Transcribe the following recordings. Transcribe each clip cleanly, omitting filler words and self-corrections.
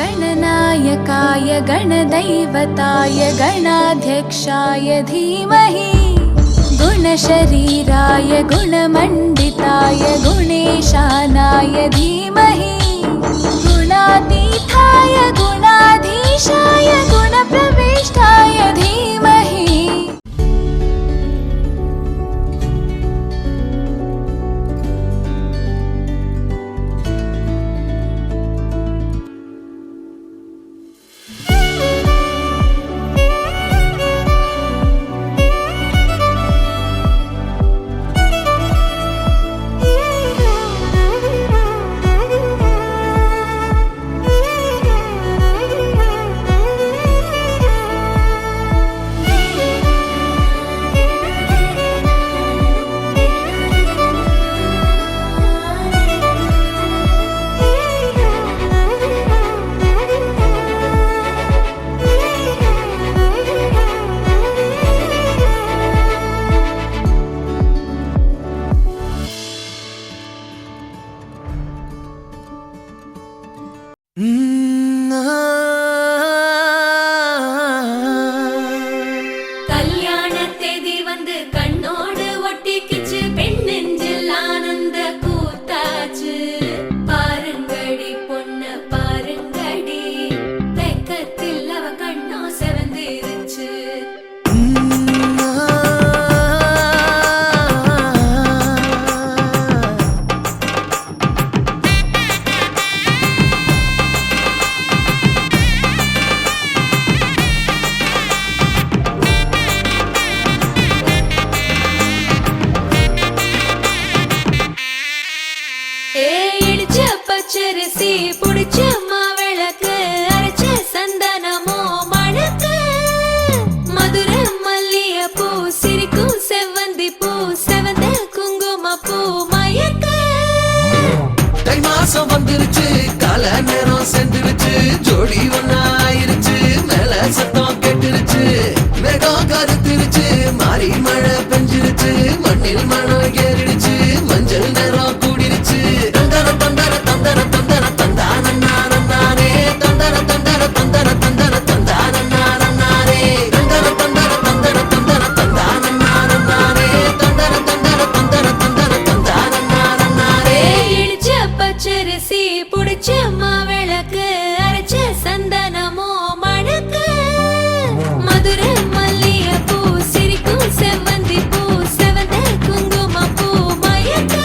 गणनायकाय गणदैवताय गणाध्यक्षाय धीमहि गुणशरीराय गुणमण्डिताय गुणेशानाय धीमहि गुणातीताय गुणाधीशाय गुणप्रविष्टाय धीमहि பச்சரிசி புடிச்ச மாவிளக்கு அரைச்ச சந்தனமோ மணக்கு மதுரை மல்லிய பூ சிரிக்கும் செவ்வந்தி பூ செவந்த குங்கும பூ மயக்க தை மாசம் வந்துருச்சு கால நேரம் சென்றுருச்சு ஜோடி ஒன்னாயிருச்சு மேல சத்தம் கேட்டுருச்சு மேகம் கருத்துருச்சு மாறி மழை பெஞ்சிருச்சு மண்ணில் மணம் ஏறிடுச்சு மஞ்சள் நேரம் கூடிருச்சு தந்தர தந்தர தந்தர தந்தர தந்தானே தந்தர தந்தர தந்தர தந்தர தந்தானே தந்தர தந்தர தந்தர தந்தர தந்தானே தந்தர தந்தர தந்தர தந்தர தந்தானே இடிச்ச பச்சரிசி புடிச்ச மாவிளக்கு அரைச்ச சந்தனமோ மணக்கு மதுரை மல்லிய பூ சிரிக்கும் செவ்வந்தி பூ செவந்த குங்கும பூ மயக்க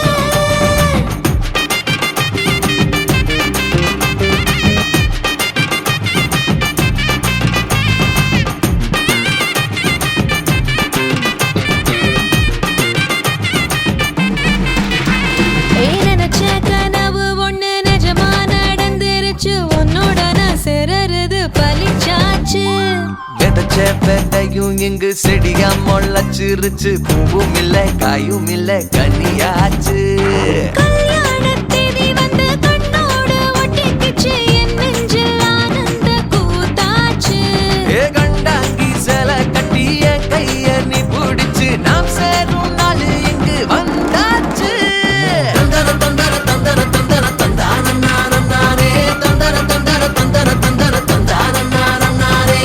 நினைச்ச கனவு ஒண்ணு நிஜமா நடந்துருச்சு உன்னோட நான் சேரறது பலிச்சாச்சு விதைச்ச விதையும் இங்கு செடியா முளைச்சிருச்சு பூவும் இல்ல காயும் இல்ல கனியாச்சு கல்யாண தேதி வந்து கண்ணோடு ஒட்டிக்கிச்சு என் நெஞ்சில் ஆனந்த கூத்தாச்சு ஏ கண்டாங்கி சில கட்டி என் கைய நீ பிடிச்சு நாம் சேரும் நாள் இங்கு வந்தாச்சு தந்தர தந்தர தந்தர தந்தர தந்தானே தந்தர தந்தர தந்தர தந்தர தந்தானே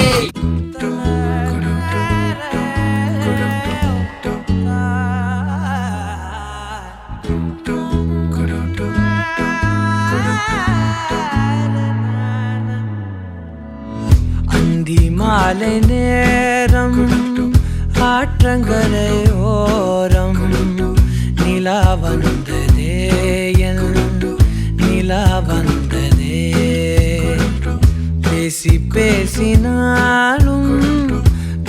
அந்தி மாலை நேரம் ஆற்றங்கரை ஓரம் நிலா வந்ததே என் நிலா வந்ததே பேசி பேசினாலும்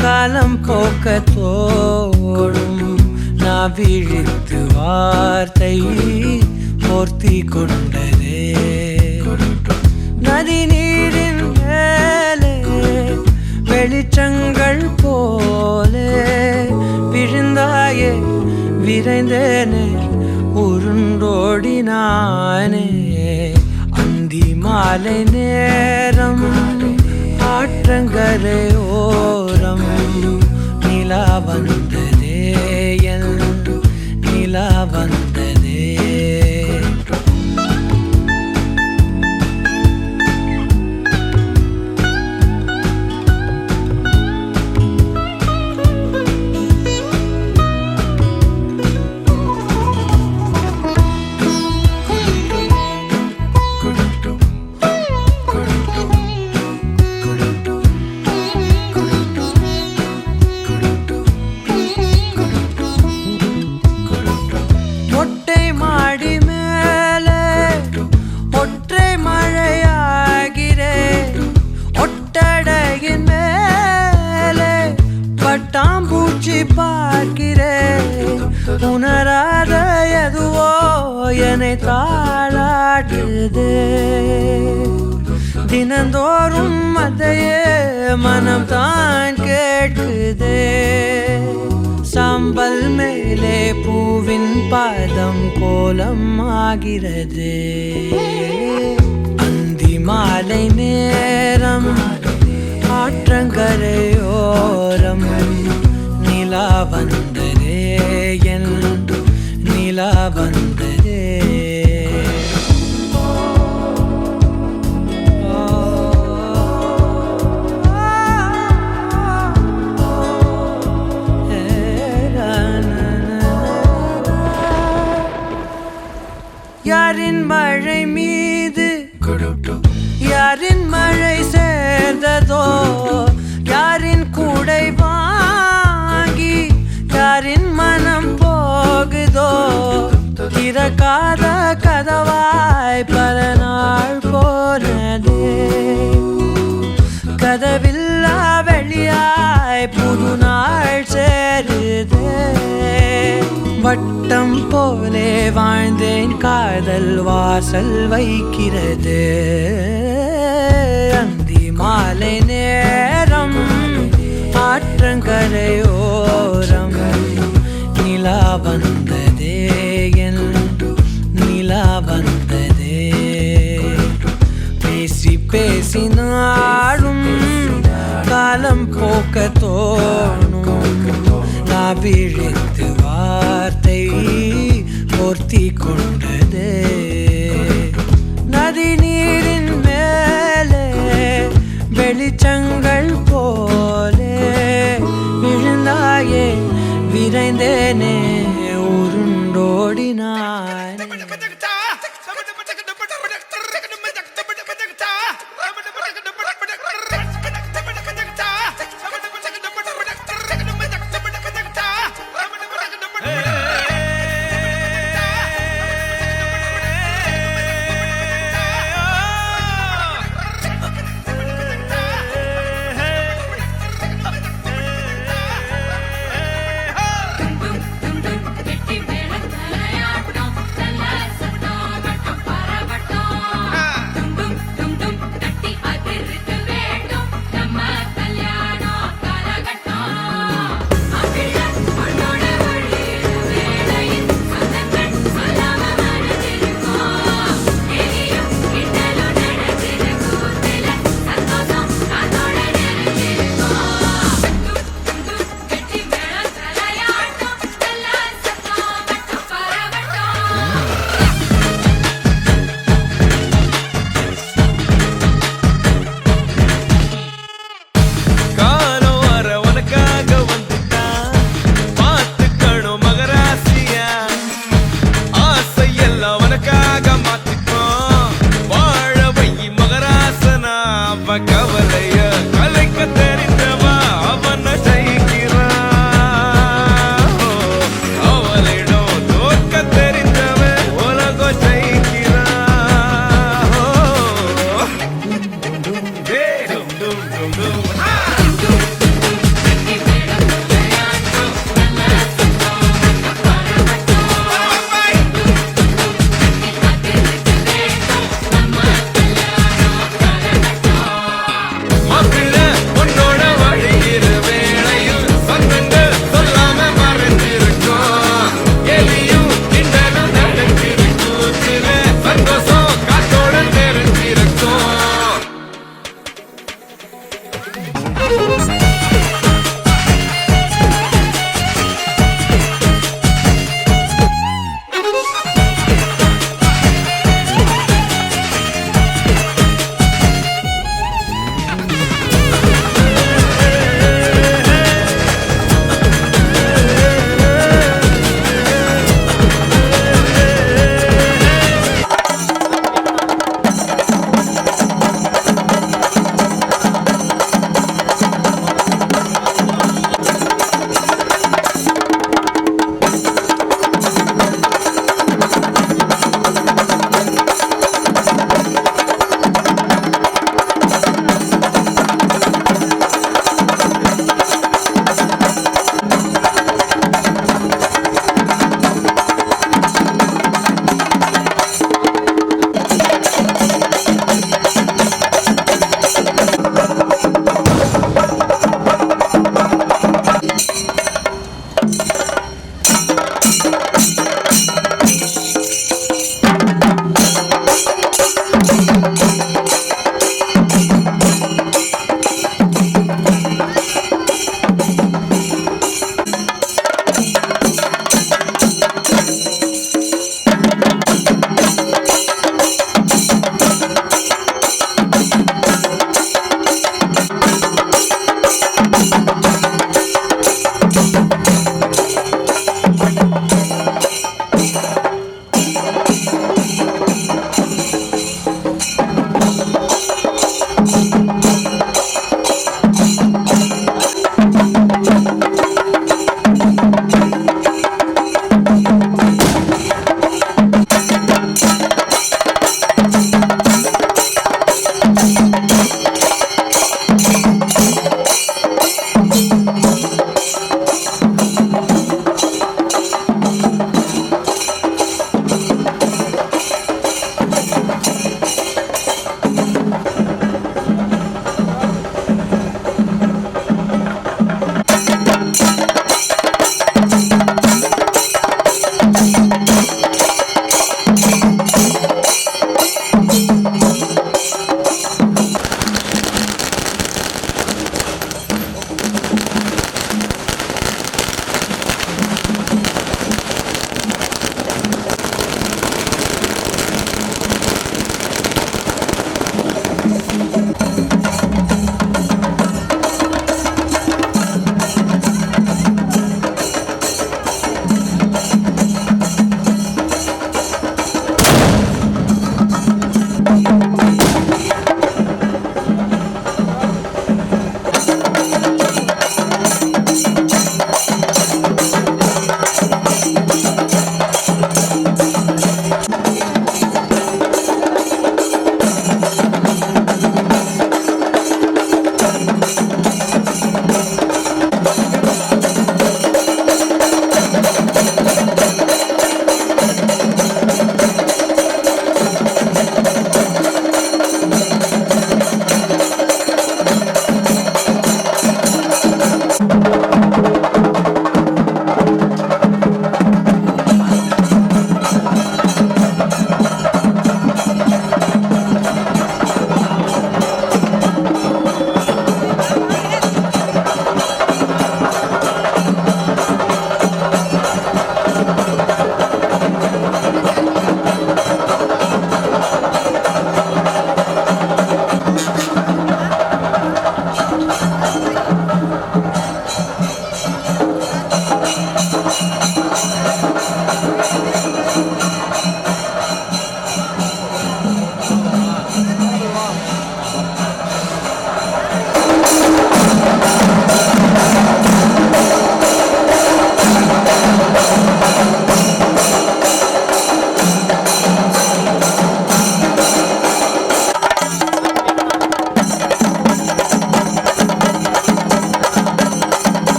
காலம் போக்க தோடும் நான் விழித்து வார்த்தை போர்த்தி கொண்டதே நதி நீரின் மேலே வெளிச்சங்கள் போலே விழுந்தாயே விரைந்தேனே உருண்டோடினானே அந்தி மாலை நேரம் ஆற்றங்கரை ஓரம் நிலா வந்ததே என் நிலா வந்ததே உணராத எதுவோ என்னை தாளாட்டுதே தினந்தோறும் அதையே மனம் தான் கேட்குதே சாம்பல் மேலே பூவின் பாதம் கோலம் ஆகிறது அந்தி மாலை நேரம் ஆற்றங்கரையோரம் நிலா வந்ததே என் நிலா வந்ததே யாரின் மழை மீது யாரின் மழை சேர்ந்ததோ யாரின் கூடை வாங்கி யாரின் மனம் போகுதோ திறக்காத கதவாய் பல நாள் போனதே கதவில்லா வெளியாய் புது நாள் சேருதே வட்டம் போலே வாழ்ந்தேன் காதல் வாசல் வைக்கிறது அந்தி மாலை நேரம் ஆற்றங்கரையோரம் நிலா வந்ததே என் நிலா வந்ததே பேசி பேசினாலும் காலம் போக்க தோணும் நான் விழித்து வார்த்தை போர்த்தி கொண்டதே நதி நீரின் மேலே வெளிச்சங்கள் போலே விழுந்தாயே விரைந்தேனே உருண்டோடினாய்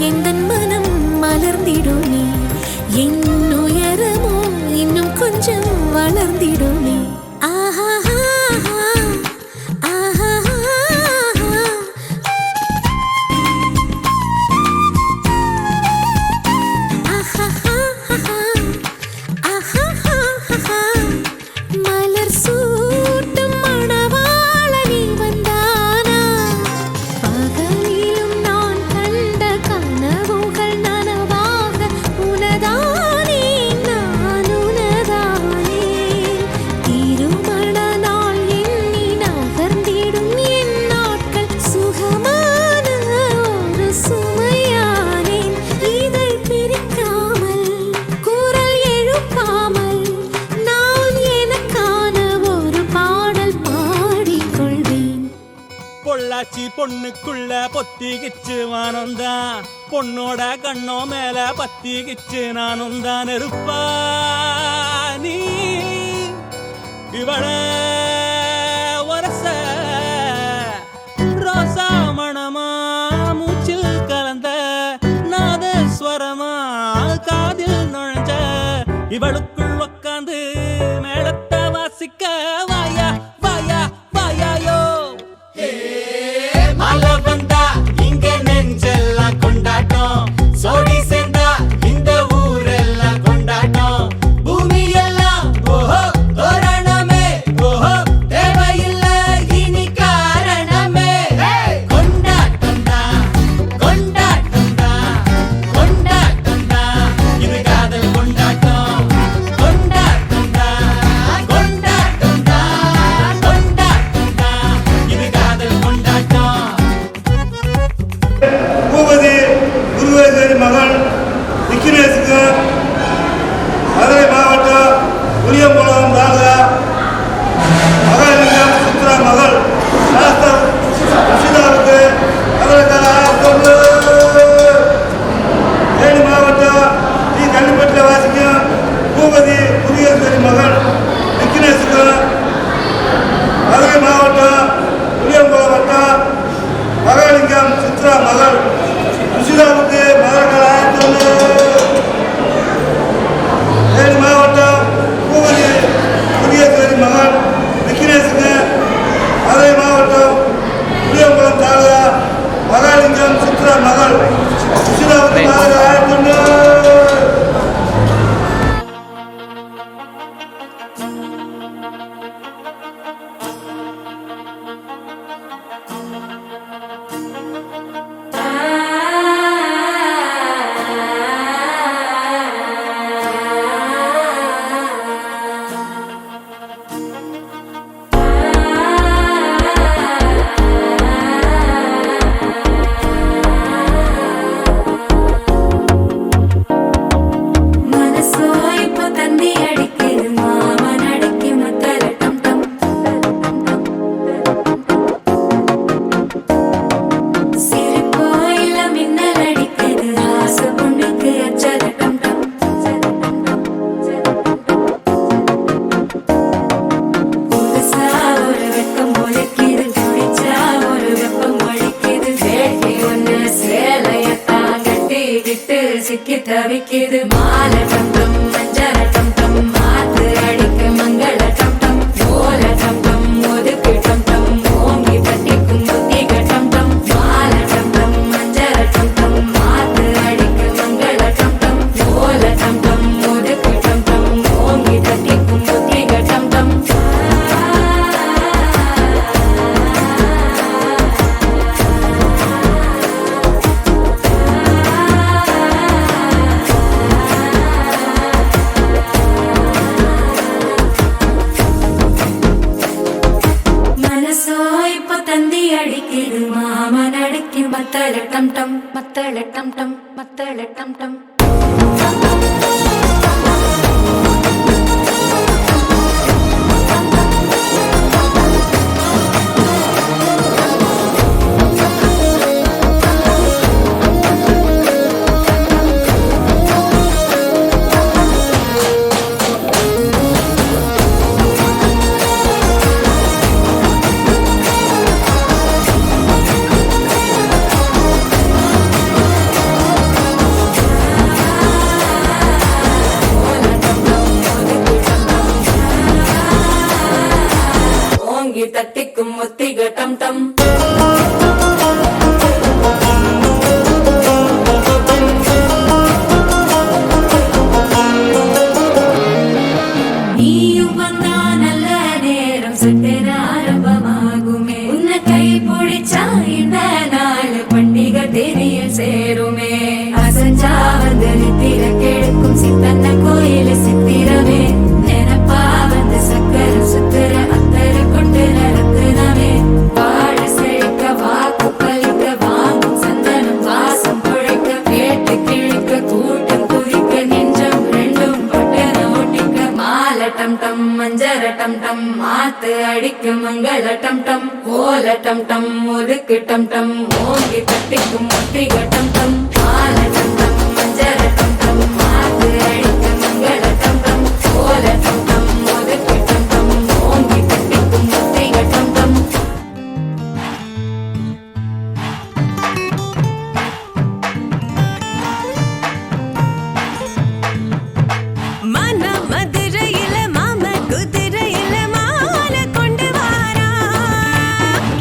எந்தன் மனம் மலர்ந்திடுமே என் உயரமோ இன்னும் கொஞ்சம் வளர்ந்திடுமே ஆஹா மலர் சூட்டும் மணவாளனி வந்தானா பகலிலும் நான் கண்ட கனவுகள் நனவாக உனதானே நான் உனதானே திருமண நாள் எண்ணி நகர்ந்திடும் என் நாட்கள் சுகமான ஒரு சுமையானேன் இதை பிரிக்காமல் குரல் எழுப்பாமல் நான் எனக்கான ஒரு பாடல் பாடிக்கொள்வேன் பொள்ளாச்சி பொண்ணுக்குள்ள பொத்திக்கிச்சு வானந்தான் பொண்ணோட கண்ணோ மேல பத்திக்கிச்சு நானும் தான் இருப்பா நீ இவள வரச ரோசா மணமா மூச்சில் கலந்த நாதஸ்வரமா காதில் நுழைஞ்ச இவளுக்குள் உக்காந்து மேளத்தை வாசிக்க வாயா வாயா வாயாயோ மழை வந்தா இங்க நெஞ்செல்லாம் கொண்டாட்டம் சோடி சேர்ந்தா இந்த ஊரெல்லாம் கொண்டாட்டம் பூமி எல்லாம் ஓஹோ தோரணமே ஓஹோ தேவையில்லை இனி காரணமே கொண்டாட்டம் தான் கொண்டாட்டம் தான் கொண்டாட்டம் தான் இது காதல் கொண்டாட்டம் கொண்டாட்டம் தான் கொண்டாட்டம் தான் கொண்டாட்டம் தான் இது காதல் கொண்டாட்டம் பூபதி குருவேஸ்வரி மகள் விக்னேஷுக்கு மதுரை மாவட்டம் புளியங்குளம் தாலுகா மகளிர் சித்ரா மகள் சாஸ்தர் ருஷிதாவுக்கு தேனி மாவட்டம் டி கள்ளிப்பட்டில் வாசிக்கும் பூபதி குருவேஸ்வரி மகள் விக்னேஷுக்கு மதுரை மாவட்டம் புளியங்குளம் வட்டம் மகாலிங்கம் சித்ரா மகள் ருஷிதாவுக்கு மகர்கள் தேனி மாவட்டம் பூபதி குருவேஸ்வரி மகள் விக்னேஷுக்கு மதுரை மாவட்டம் புளியங்குளம் தாலுகா மகாலிங்கம் சித்ரா மகள் ருஷிதாவுக்கு மகர்கள் மனசோ இப்போ தந்தி அடிக்குது மாமன் அடிக்கு மத்தல டம் டம் சிரிப்போ இல்ல மின்னல் அடிக்குது ஆசை பொண்ணுக்கு அச்சல டம் டம் புதுசா ஒரு வெக்கம் ஒழிக்குது குடிச்சா ஒரு வெப்பம் ஒழிக்குது வேட்டி ஒண்ணு சேலையத்தான் கட்டிக்கிட்டு சிக்கி தவிக்குது மாலை டம் டம் மஞ்சள டம் டம் மாத்து அடிக்க மங்கள டம் டம் ஓல டம் டம் ஒதுக்கு டம் டம் ஓங்கி தட்டிக்கும் புத்திக டம் டம் மாலை டம் டம் மஞ்சள டம் டம் மாத்து அடிக்க மங்கள டம் டம் ஓல டம் டம் ஒதுக்கு டம் டம் ஓங்கி தட்டிக்கும் புத்திக டம் டம் மனசோ இப்போ தந்தி அடிக்குது மாமன் அடிக்கு மத்தள டம் டம் மத்தள டம் டம் மத்தள டம் டம் டம் டம் மாத்து அடிக்கும் மங்கள டம் டம் கோல டம் டம் ஒதுக்கு டம் டம் ஓங்கி தட்டிக்கும் ஒட்டிக டம் டம் மால டம் டம் மஞ்சள டம் டம் மாத்து அடிக்கும் மங்கள டம் டம் கோல டம் டம் ஒதுக்கு டம் டம் ஓங்கி தட்டிக்கும் ஒட்டிக டம் டம் மன மதுரையில மாம குதிரையில மால கொண்டு வாரா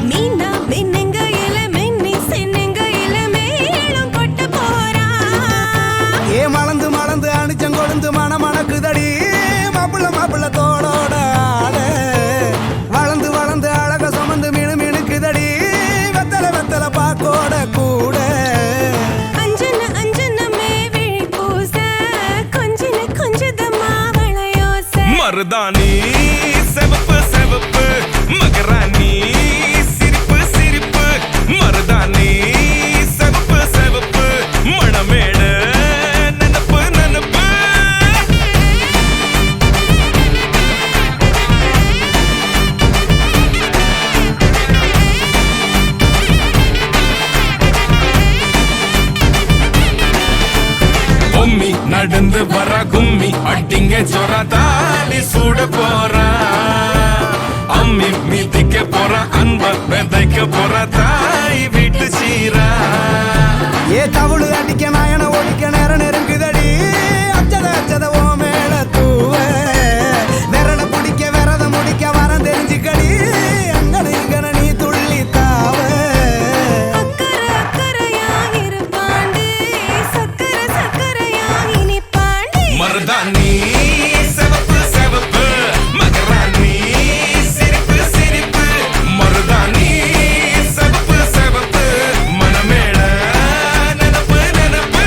மீனா மின்னுங்கையில மின்னி சின்னுங்கையில மேலும் கொட்ட போறா ஏ மலந்து மலந்து அணிச்சம் கொழுந்து மணக்குதடி மாப்பிள்ள தோளோட ஆளு வளர்ந்து வளர்ந்து அழக சுமந்து மினுக்குதடி வெத்தல பாக்கோட கூட அஞ்சன அஞ்சனமே விழி பூச கொஞ்சன கொஞ்சதமா வளையோச மருதாணி செவப்பு செவப்பு மகராணி சிரிப்பு சிரிப்பு மருதாணி செவப்பு செவப்பு மணமேட நனப்பு நனப்பு பொம்மி நடந்து வர கும்மி அட்டிங்க ஜொரா தாலி சூட போறா அம்மி மீதிக்க போற அன்ப விதைக்க போற தாய் வீட்டு சீரா ஏ தவுளு அடிக்க நாயன ஒழிக்க நேரம் நெருங்குதடி அச்சத ஓ மேல தூவ விரல பிடிக்க விரத முடிக்க வரம் தெரிஞ்சுக்கடி அங்கன இங்கன நீ துள்ளி தாவ அக்கறை அக்கறையா இருப்பாண்டு சக்கர சக்கரையா இனிப்பாண்டு மருதாணி செவப்பு செவப்பு மகராணி சிரிப்பு சிரிப்பு மருதாணி செவப்பு செவப்பு மணமேட நனப்பு நனப்பு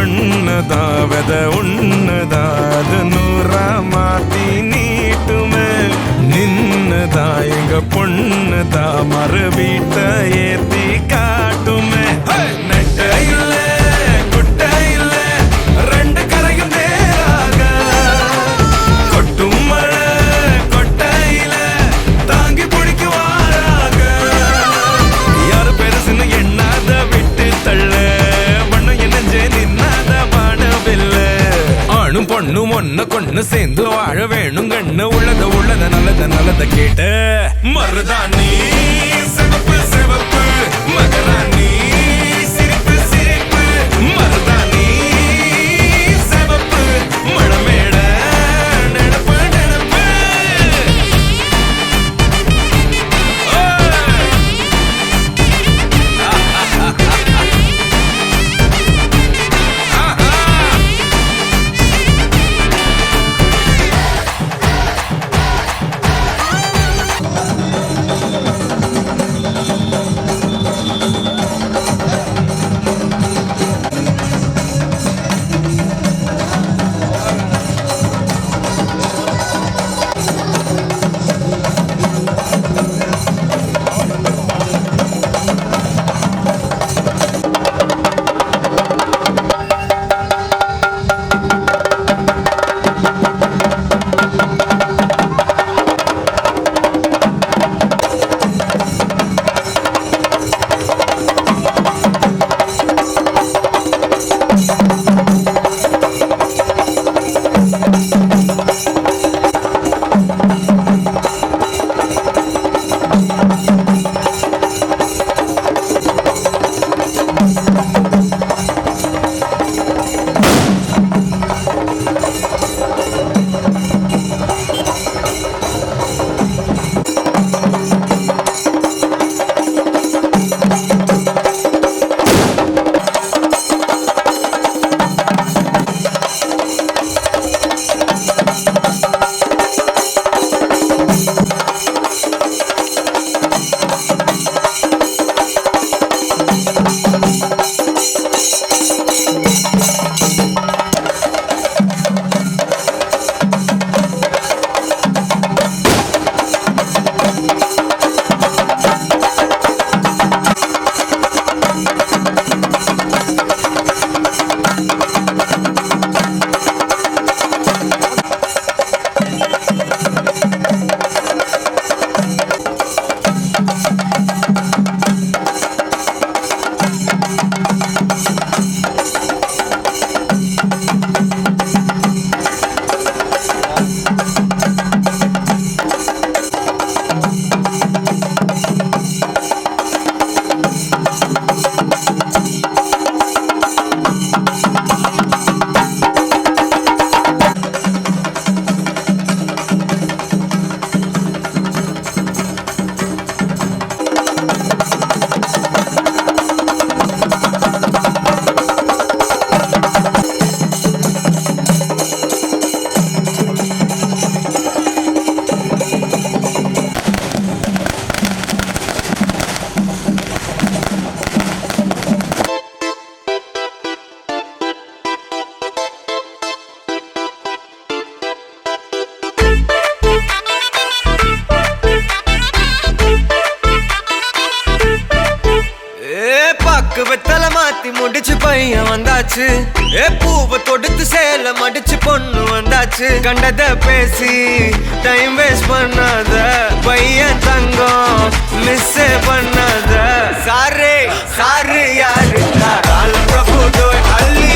மண்ணதாவத உன்னதாத நூறா மாத்தி நீட்டுமே நின்னதா எங்க பொண்ணுதா மறு வீட்ட ஏத்தி காட்டுமே நெட்ட இல்ல குட்ட இல்ல ரெண்டு கரையும் நேராக கொட்டும் மழை கொட்டையில தாங்கி பிடிக்குவாராக யாரு பெருசுன்னு எண்ணாத விட்டு தள்ள பண்ண என்னஞ்சே நின்னாத பாடவில்ல ஆணும் பொண்ணும் ஒன்ன கொண்டு சேர்ந்து வாழ வேணும் கண்ணு உள்ளத நல்லத கேட்ட மருதாணி சிவப்பு சிவப்பு மகராணி சிரிப்பு சிரிப்பு மருதாணி சிவப்பு மணமேட நெனப்பு நெனப்பு முடிச்சு பையன் வந்தாச்சு ஏ பூவை தொடுத்து சேல மடிச்சு பொண்ணு வந்தாச்சு கண்டத பேசி டைம் வேஸ்ட் பண்ணாத பையன் தங்கம் மிஸ் பண்ணாத சாரே சாரு யாரு கால பிரபு டோய் அள்ளி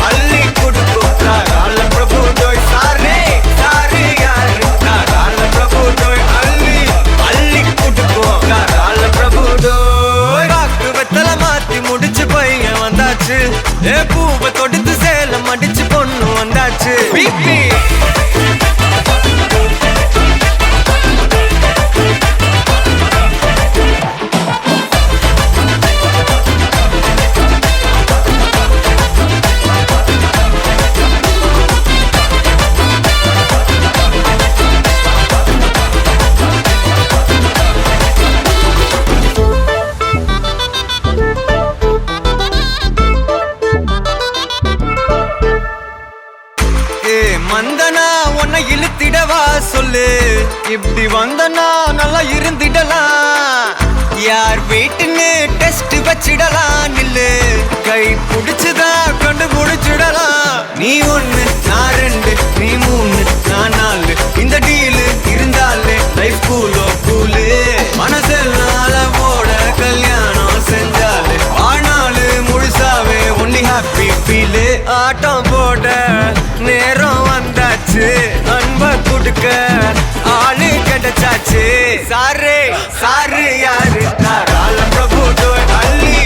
அள்ளி குடுக்கும் கால பிரபு டோய் சாரே சாரு யாரு கால பிரபு டோய் அள்ளி அள்ளி குடுக்கும் கால பிரபு டோய் ராக்கு வெத்தல மாத்தி முடிச்சு பையன் வந்தாச்சு ஏ பூவை தொடுத்து சேல மடிச்சு பொண்ணு வந்தாச்சு பிபி மந்தனா உன்னை இழுத்திடவா சொல்லு இப்படி வந்தனா நல்லா இருந்திடலாம் யார் வீட்டுன்னு டெஸ்ட் வச்சிடலாம் நில்லு கை புடிச்சுதா கண்டு முடிச்சிடலாம் நீ ஒண்ணு நான் ரெண்டு நீ மூணு நான் நாலு இந்த டீலு இருந்தாலே லைஃப் கூலோ கூலு மனசெல்லாம் போட கல்யாணம் செஞ்சாலே ஆனாலு முழுசாவே ஒன்லி ஹாப்பி ஃபீலு ஆட்டம் போட நேரம் வந்தாச்சு அன்ப கொடுக்க ஆளு கிடைச்சாச்சு சாரே சாரு யாரு கால பிரபு டோய் அள்ளி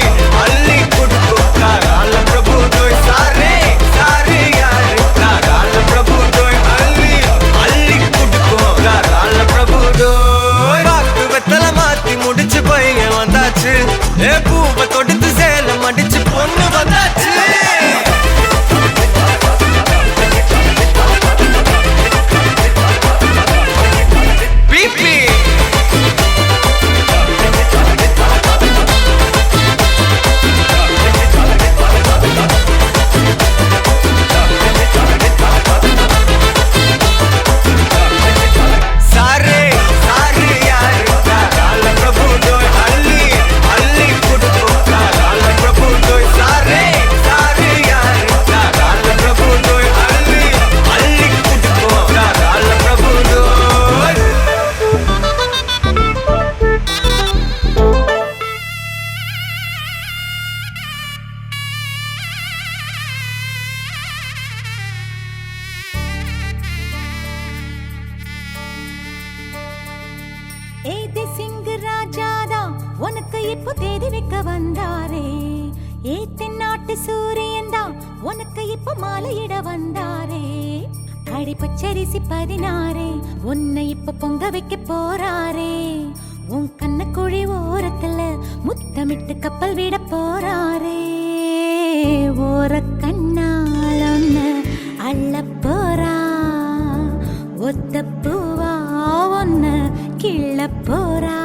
அள்ளி குடுக்கும் கால பிரபு டோய் சாரே சாரு யாரு கால பிரபு டோய் அள்ளி அள்ளி குடுக்கும் கால பிரபு டோய் ராக்கு வெத்தல மாத்தி முடிச்சு பையன் வந்தாச்சு ஏ பூவை தொடுத்து சேல மடிச்சு பொண்ணு வந்தாச்சு ஏதி சிங் ராஜாதா உனக்கு இப்போ தேதி வைக்க வந்தாரே ஏ தென்னாட்டு சூரியன் தான் உனக்கு இப்போ மாலையிட வந்தாரே அடி பச்சரிசி 16 உன்னை இப்போ பொங்க வைக்க போறாரே உன் கண்ண குழி ஓரத்துல முத்தமிட்டு கப்பல் விட போறாரே ஓர கண்ணால் ஒன்னு அள்ள போறா ஒத்த பூவா ஒன்னு கிள்ள போறா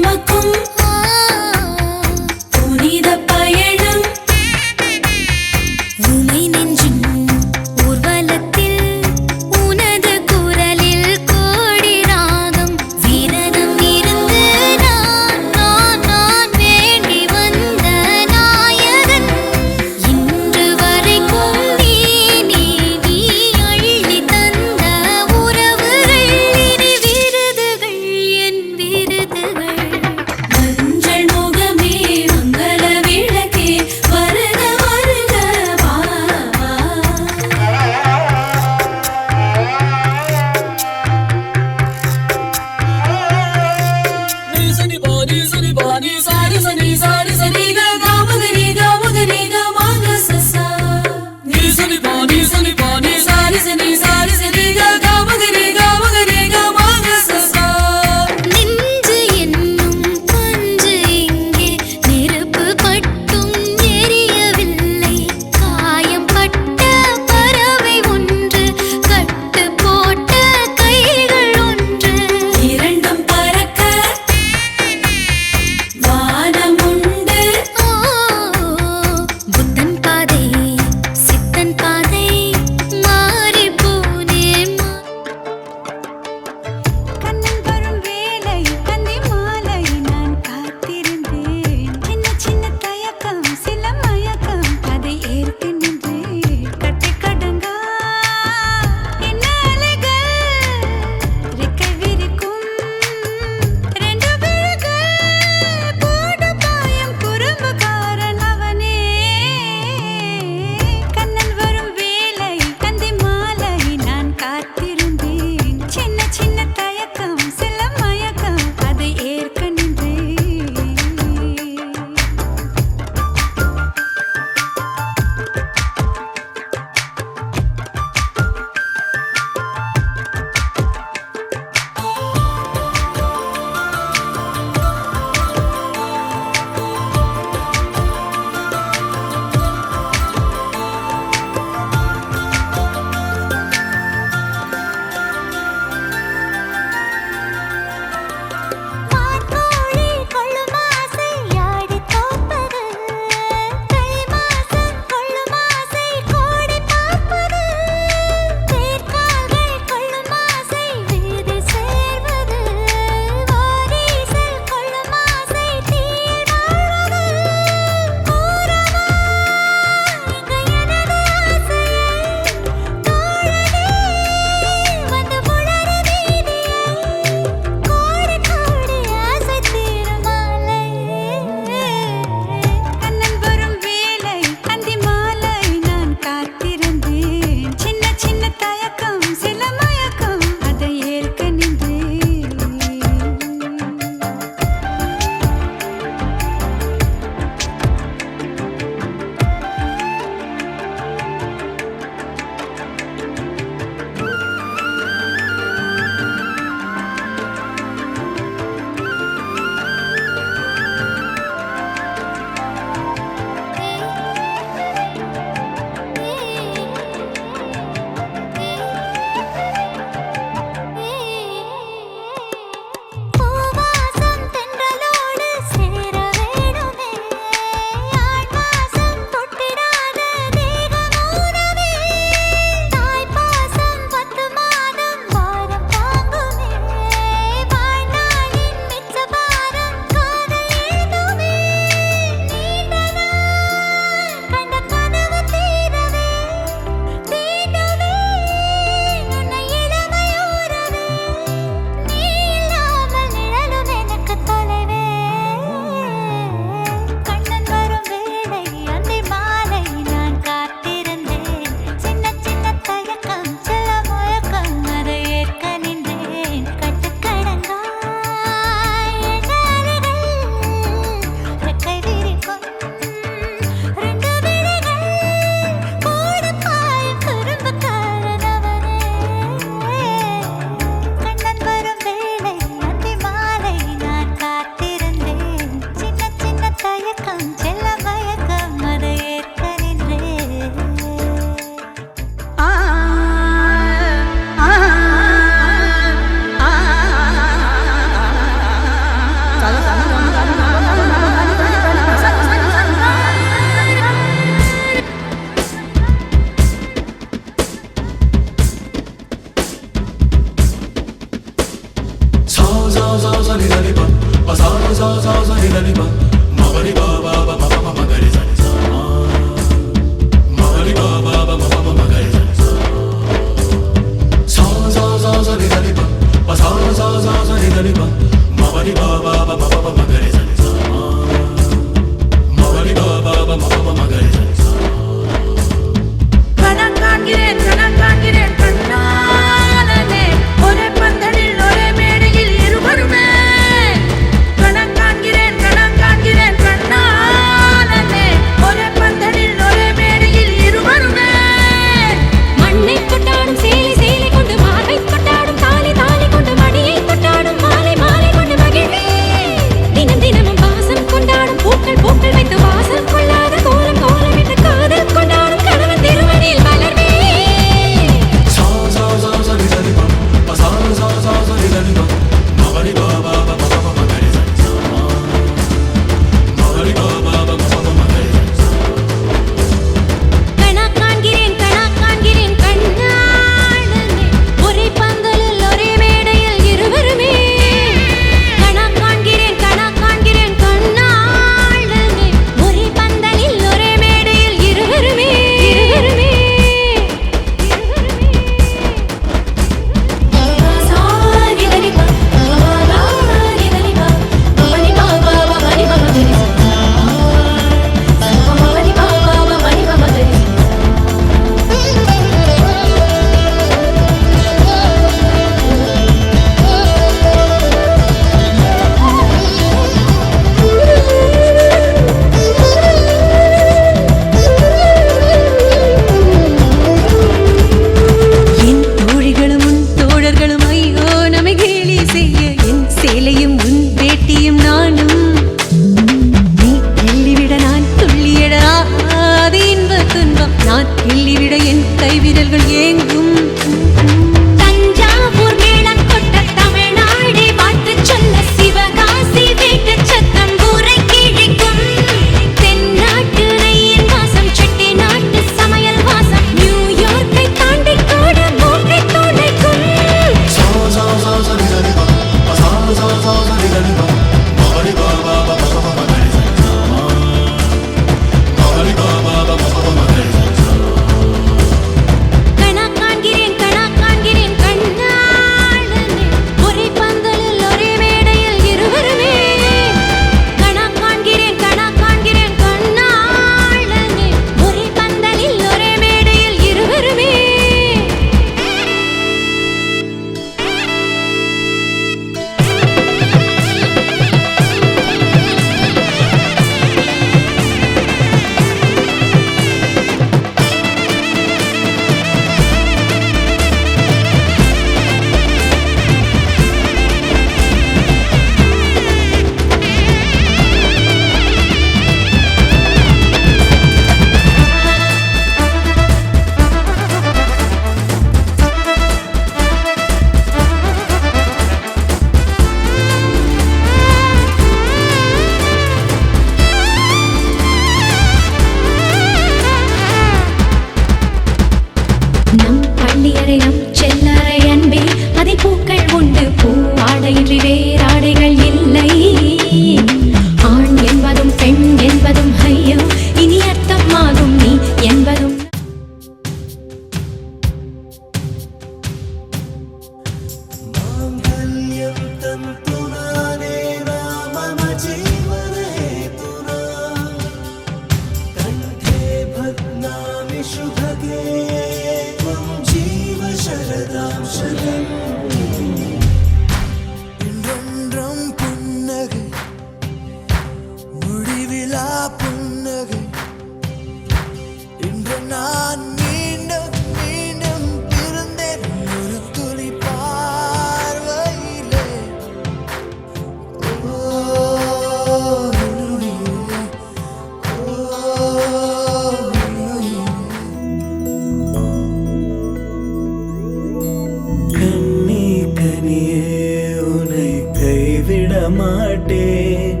மாட்டேன்.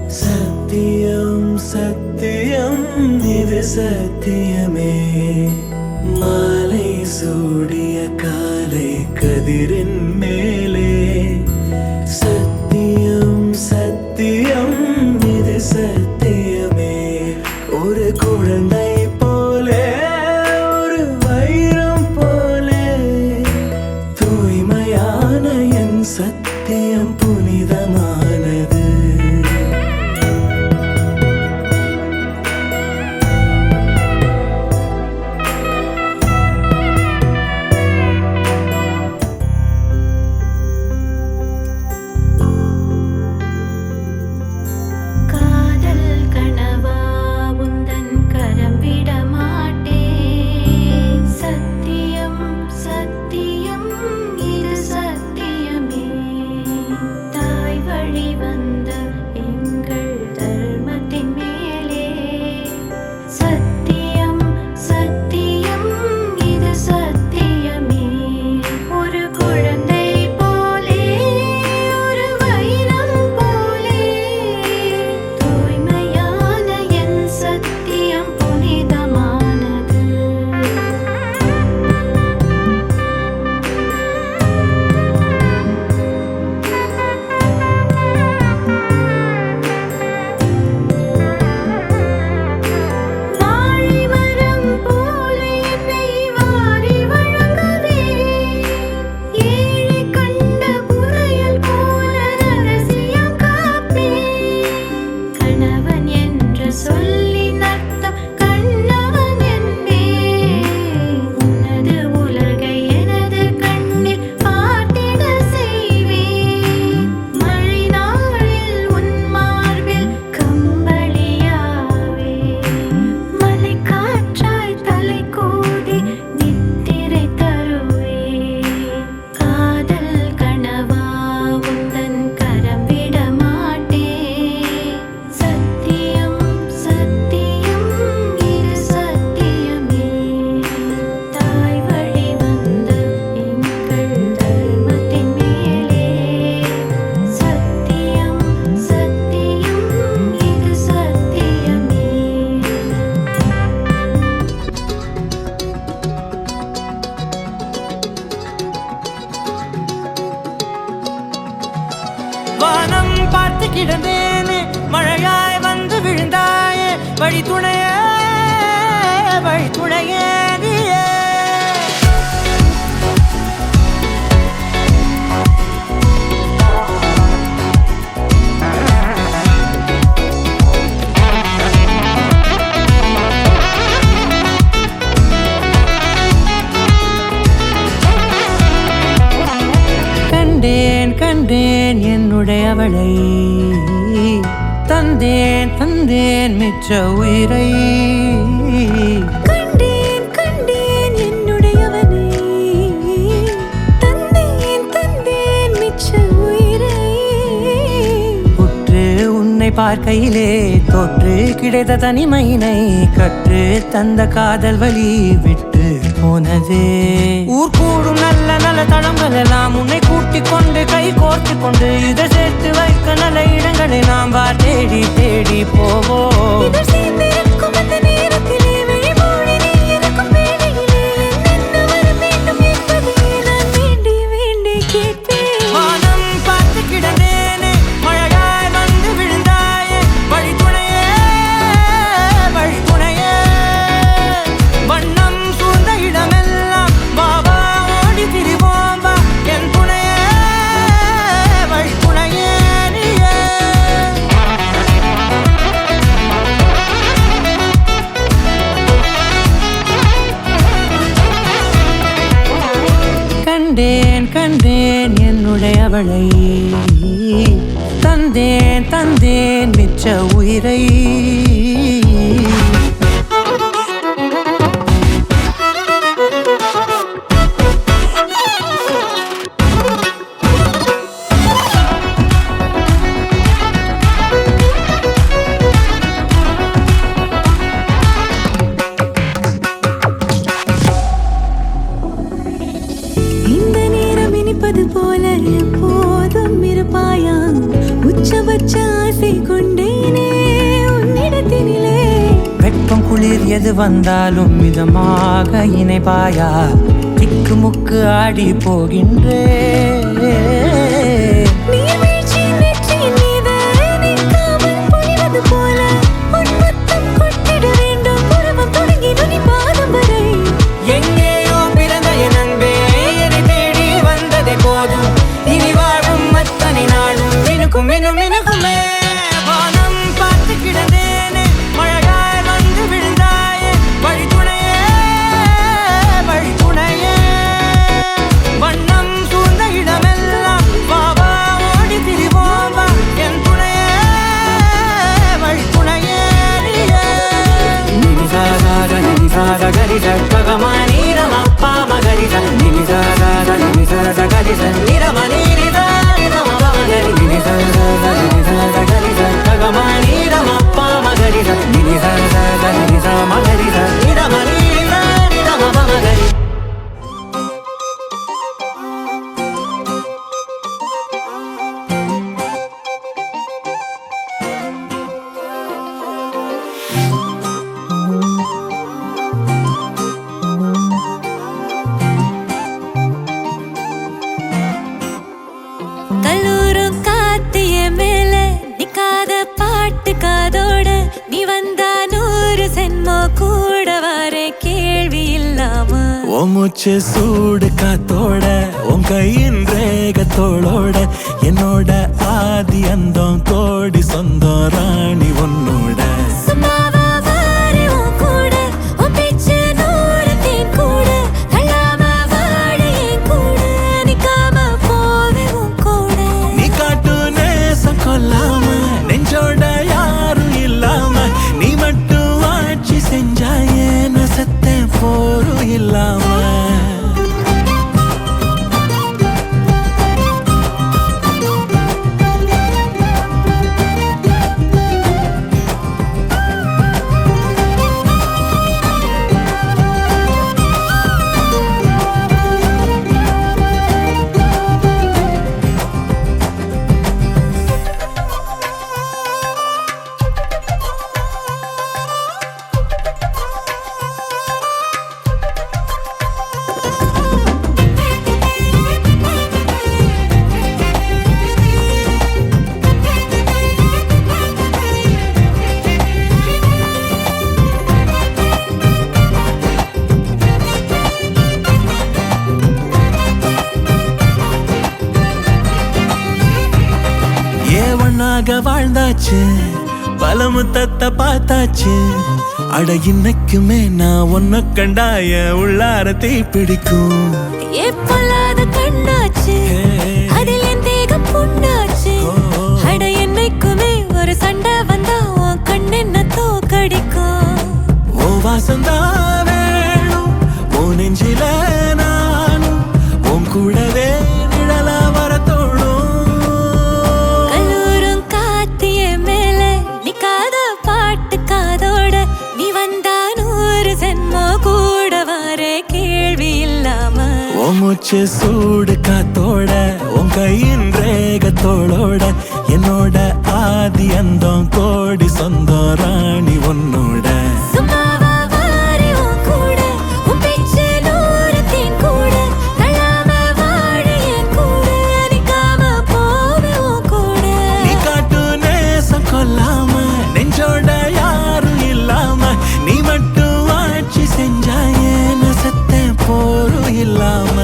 சத்தியம் சத்தியம் இது சத்தியமே. மாலை சூடிய காலை கதிரின் மேலே வானம் பார்த்து கிடந்தேனே மழையாய் வந்து விழுந்தாயே வழி துணையே நீயே கண்டேன் என்னுடையவளை தந்தேன் மிச்ச உயிரை கண்டேன் என்னுடையவனை தந்தேன் மிச்ச உயிரை உற்று உன்னை பார்க்கையிலே தொற்று கிடைத்த தனிமையினை கற்று தந்த காதல் வழி விட்டு போனதே ஊர் கூடும் நல்ல நல்ல தளங்கள் எல்லாம் உன்னை கூட்டிக் கொண்டு கை கோர்த்து கொண்டு இதை சேர்த்து வைக்க நல்ல இடங்களை நாம் தேடி தேடி போவோம். வானம் பார்த்து கிடந்தேனே மழையாய் வந்து விழுந்தாயே வழி துணையே வண்ணம் சூழ்ந்த இடமெல்லாம் பாபா ஓடி திரிவோம் வா என் துணையே வழி துணையே நீயே கண்டேன் என்னுடையவளை தந்தேன் மிச்ச உயிரை போல எப்போதும் இருப்பாயா உச்சபட்ச ஆசை கொண்டேனே உன்னிடத்தினிலே வெப்பம் குளிர் எது வந்தாலும் மிதமாக இணைப்பாயா திக்கு முக்கு ஆடி போகின்றே நீர்வீழ்ச்சி நெற்றியின் மீது நிற்காமல் பொழிவது போல உன் முத்தம் கொட்டிட வேண்டும் உருவம் தொடங்கி நுனி பாதம் வரை எங்கேயோ பிறந்த என் அன்பே என்னை தேடி வந்ததே போதும் இனி வாழும் அத்தனை நாளும் மினுக்குமே வானம் பார்த்து கிடந்தேனே மழையாய் வந்து விழுந்தாயே வழி துணையே வண்ணம் சூழ்ந்த இடமெல்லாம் பாபா ஓடி திரிவோம் வா என் துணையே வழி துணையே நீயே நினிசாத கரிச ககமானி ரமப்பா மகரிச நினிசாத கரிச நிரமணி ககமானி ரமப்பா மகரிச நினிச மகரிச நிரமணி மகரி கல்லூரும் காத்திய மேல நிக்காத பாட்டு காதோட நீ வந்தா 100 சென்மோ கூட வர கேள்வி இல்லாம உன் மூச்சு சூடு காத்தோட உன் கையின் ரேகத்தோளோட என்னோட ஆதி அந்தம் கோடி சொந்தம் ராணி உன்னோட சும்மாவா வாரு உன் கூட உன் பேச்சு 100 தேன் கூட கல்லாம வாழ என் கூட நிக்காம போவே உன் கூட நீ காட்டு நேசம் கொல்லாம நெஞ்சோட யாரும் இல்லாம நீ மட்டும் ஆட்சி செஞ்சாயே நசத்தே போரும் இல்லாம வாழ்க்கை வாழ்ந்தாச்சு, பல முத்தத்தை பார்த்தாச்சு. அட இன்னைக்குமே நான் உன்னை கண்டாய உள்ளார தீ பிடிக்கும். எப்பொல்லாத கண்ணாச்சு, அதில் என் தேகம் புண்ணாச்சு. அட என்னைக்குமே ஒரு சண்டை வந்தா உன் கண்ணென்ன தோக்கடிக்கும். ஓ வாசந்தான் வேணும் உன் நெஞ்சில, நானும் உன் கூடவே நிழலா வர தோணும். கல்லூரும் காத்திய மேல நிக்காத பாட்டு காதோட, நீ வந்தா 100 ஜென்மோ கூட வர கேள்வி இல்லாம. உன் மூச்சு சூடு காத்தோட, உன் கையின் ரேகத்தோளோட, என்னோட ஆதி அந்தம் கோடி சொந்தம் ராணி உன்னோட. சும்மாவா வாரி உன் கூட, உன் பேச்சு 100 தேன் கூட. தள்ளாம வாழ என் கூட, நிக்காம போவே உன் கூட. நீ காட்டு நேசம் கொல்லாம, நெஞ்சோட யாரும் இல்லாம, நீ மட்டும் ஆட்சி செஞ்சாயே நசத்தேன் போரும் இல்லாம.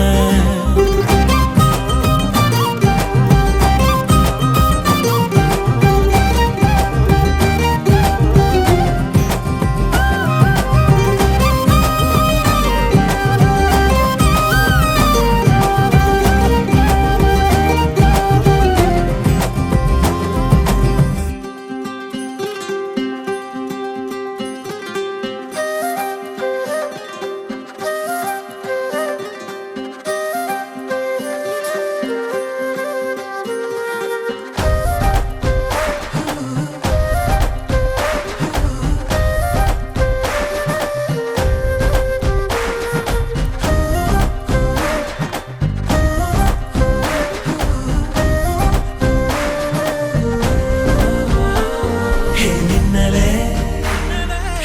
ஹே மின்னலே,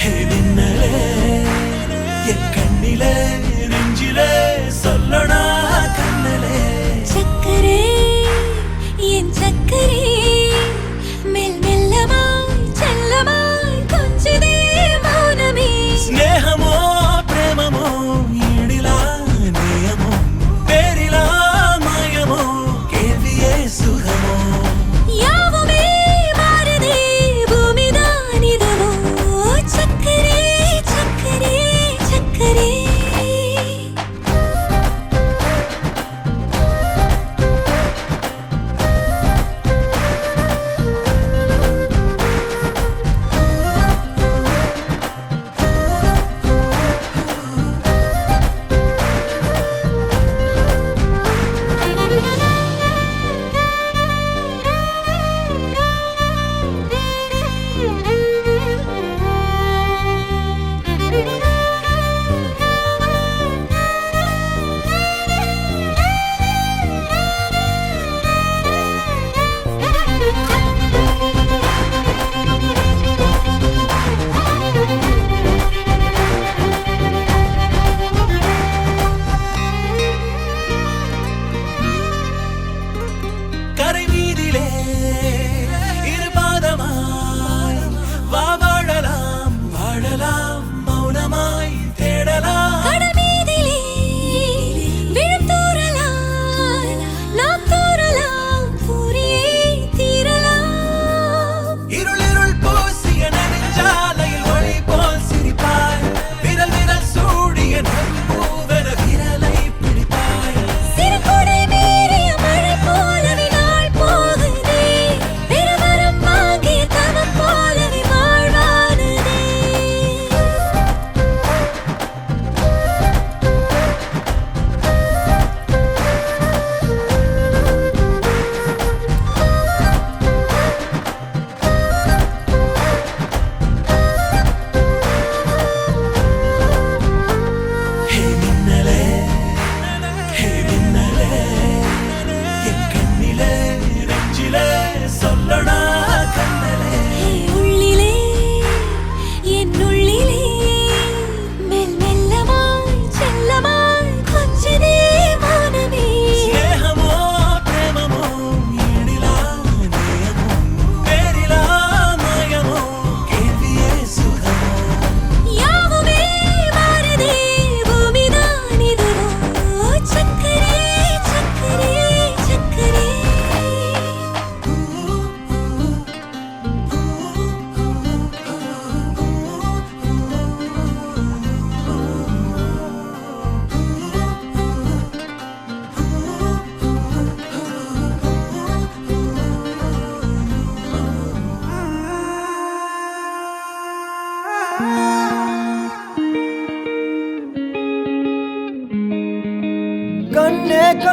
ஹே மின்னலே, என் கண்ணிலே நெஞ்சிலே சொல்லனா கண்ணலே. சக்கரே என் சக்கரே, மெல் மெல்லமாய் செல்லமாய் கொஞ்சதே மௌனமே. ஸ்நேகமோ பிரேமமோ ஈடிலா நேயமோ, பேரிலா மாயமோ கேள்வியே சுகமோ. யாவுமே மாறுதே பூமிதான் இதுவோ. சக்கரே சக்கரே சக்கரே. கரை மீதிலே இருபாதமாய் வா வாழலாம், வாழலாம் மௌனமாய் தேடலாம். கடமீதிலே விழும் தூறலாம், நாம் தூறலாம், தூரியே தீரலாம். இருள் இருள் பூசிய நெடுஞ்சாலையில் ஒளி போல் சிரிப்பாய், விரல் விரல் சூடிய நம்பூவென விரலை பிடிப்பாய். சிறு கொடை மீறிய மழை போலவே நாள் போகுதே.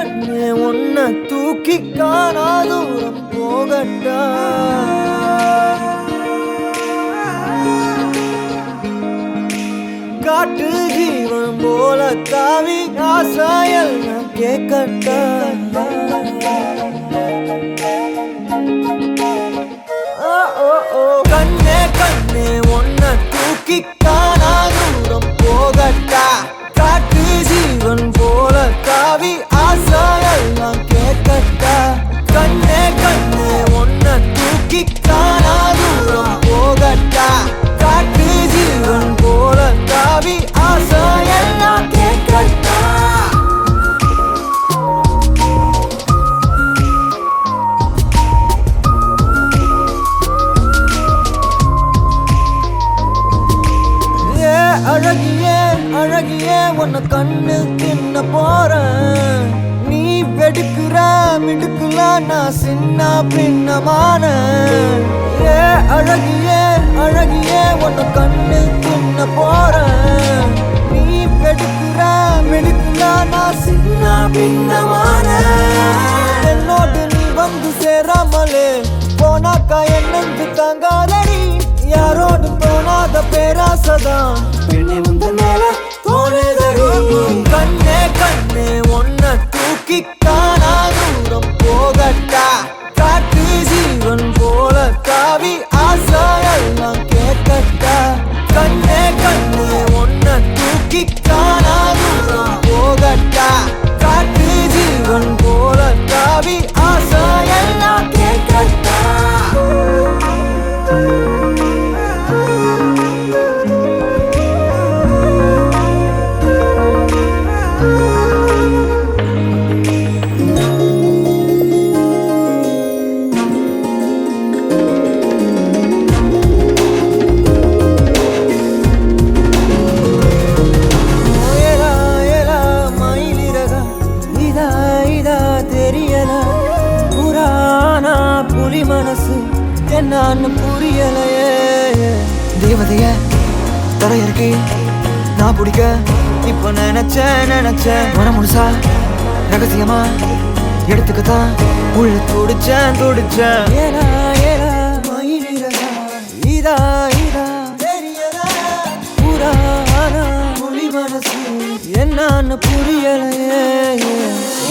கண்ணே உன்னை தூக்கி காணா தூரம் போகட்டா காட்டு ஜீவன் போல தாவி ஆசாயல் கேட்கட்டா கண்ணே கண்ணே உன்னை தூக்கி காணா தூரம் போகட்டா காட்டு ஜீவன் போல தாவி ஆசாயெல்லாம் கேட்கட்டா கண்ணே கண்ணே உன்னை தூக்கி காணா தூரம் போகட்டா காட்டு ஜீவன் போல தாவி ஆசாயெல்லாம் கேட்கட்டா அழகியே அழகியே உன்னை கண்ணு தின்ன போறேன் நீ வெடுக்குற மிடுக்குல நான் சின்ன பின்னமான அழகியே அழகியே உன்னை கண்ணு தின்ன போறேன் நீ வெடுக்குற மிடுக்குல நான் சின்ன பின்னமான என்னோடு நீ வந்து சேராமலே போனாக்கா என்னென்று தாங்காதடி யாரோடு தோணாத பேராசதான் பெண்ணே முந்த மேல தோணுதடி கண்ணே கண்ணே உன்னை தூக்கி காணா தூரம் போகட்டா காட்டு ஜீவன் போல தாவி ஆசாயெல்லாம் கேட்கட்டா கண்ணே கண்ணே உன்னை தூக்கி காணா தூரம் போகட்டா காட்டு ஜீவன் போல தாவி ஆசாயெல்லாம் கேட்கட்டா மனசு என்னன்னு புரியலையே தேவதைய தரையிறக்கி நான் பிடிக்க இப்ப நினைச்சேன் மன முழுசா ரகசியமா எடுத்துக்கத்தான் உள்ள துடிச்சேன் ஏலா ஏலா மயிலிறகா இதா இதா தெரியலா புராணா புலி மனசு என்னன்னு புரியலையே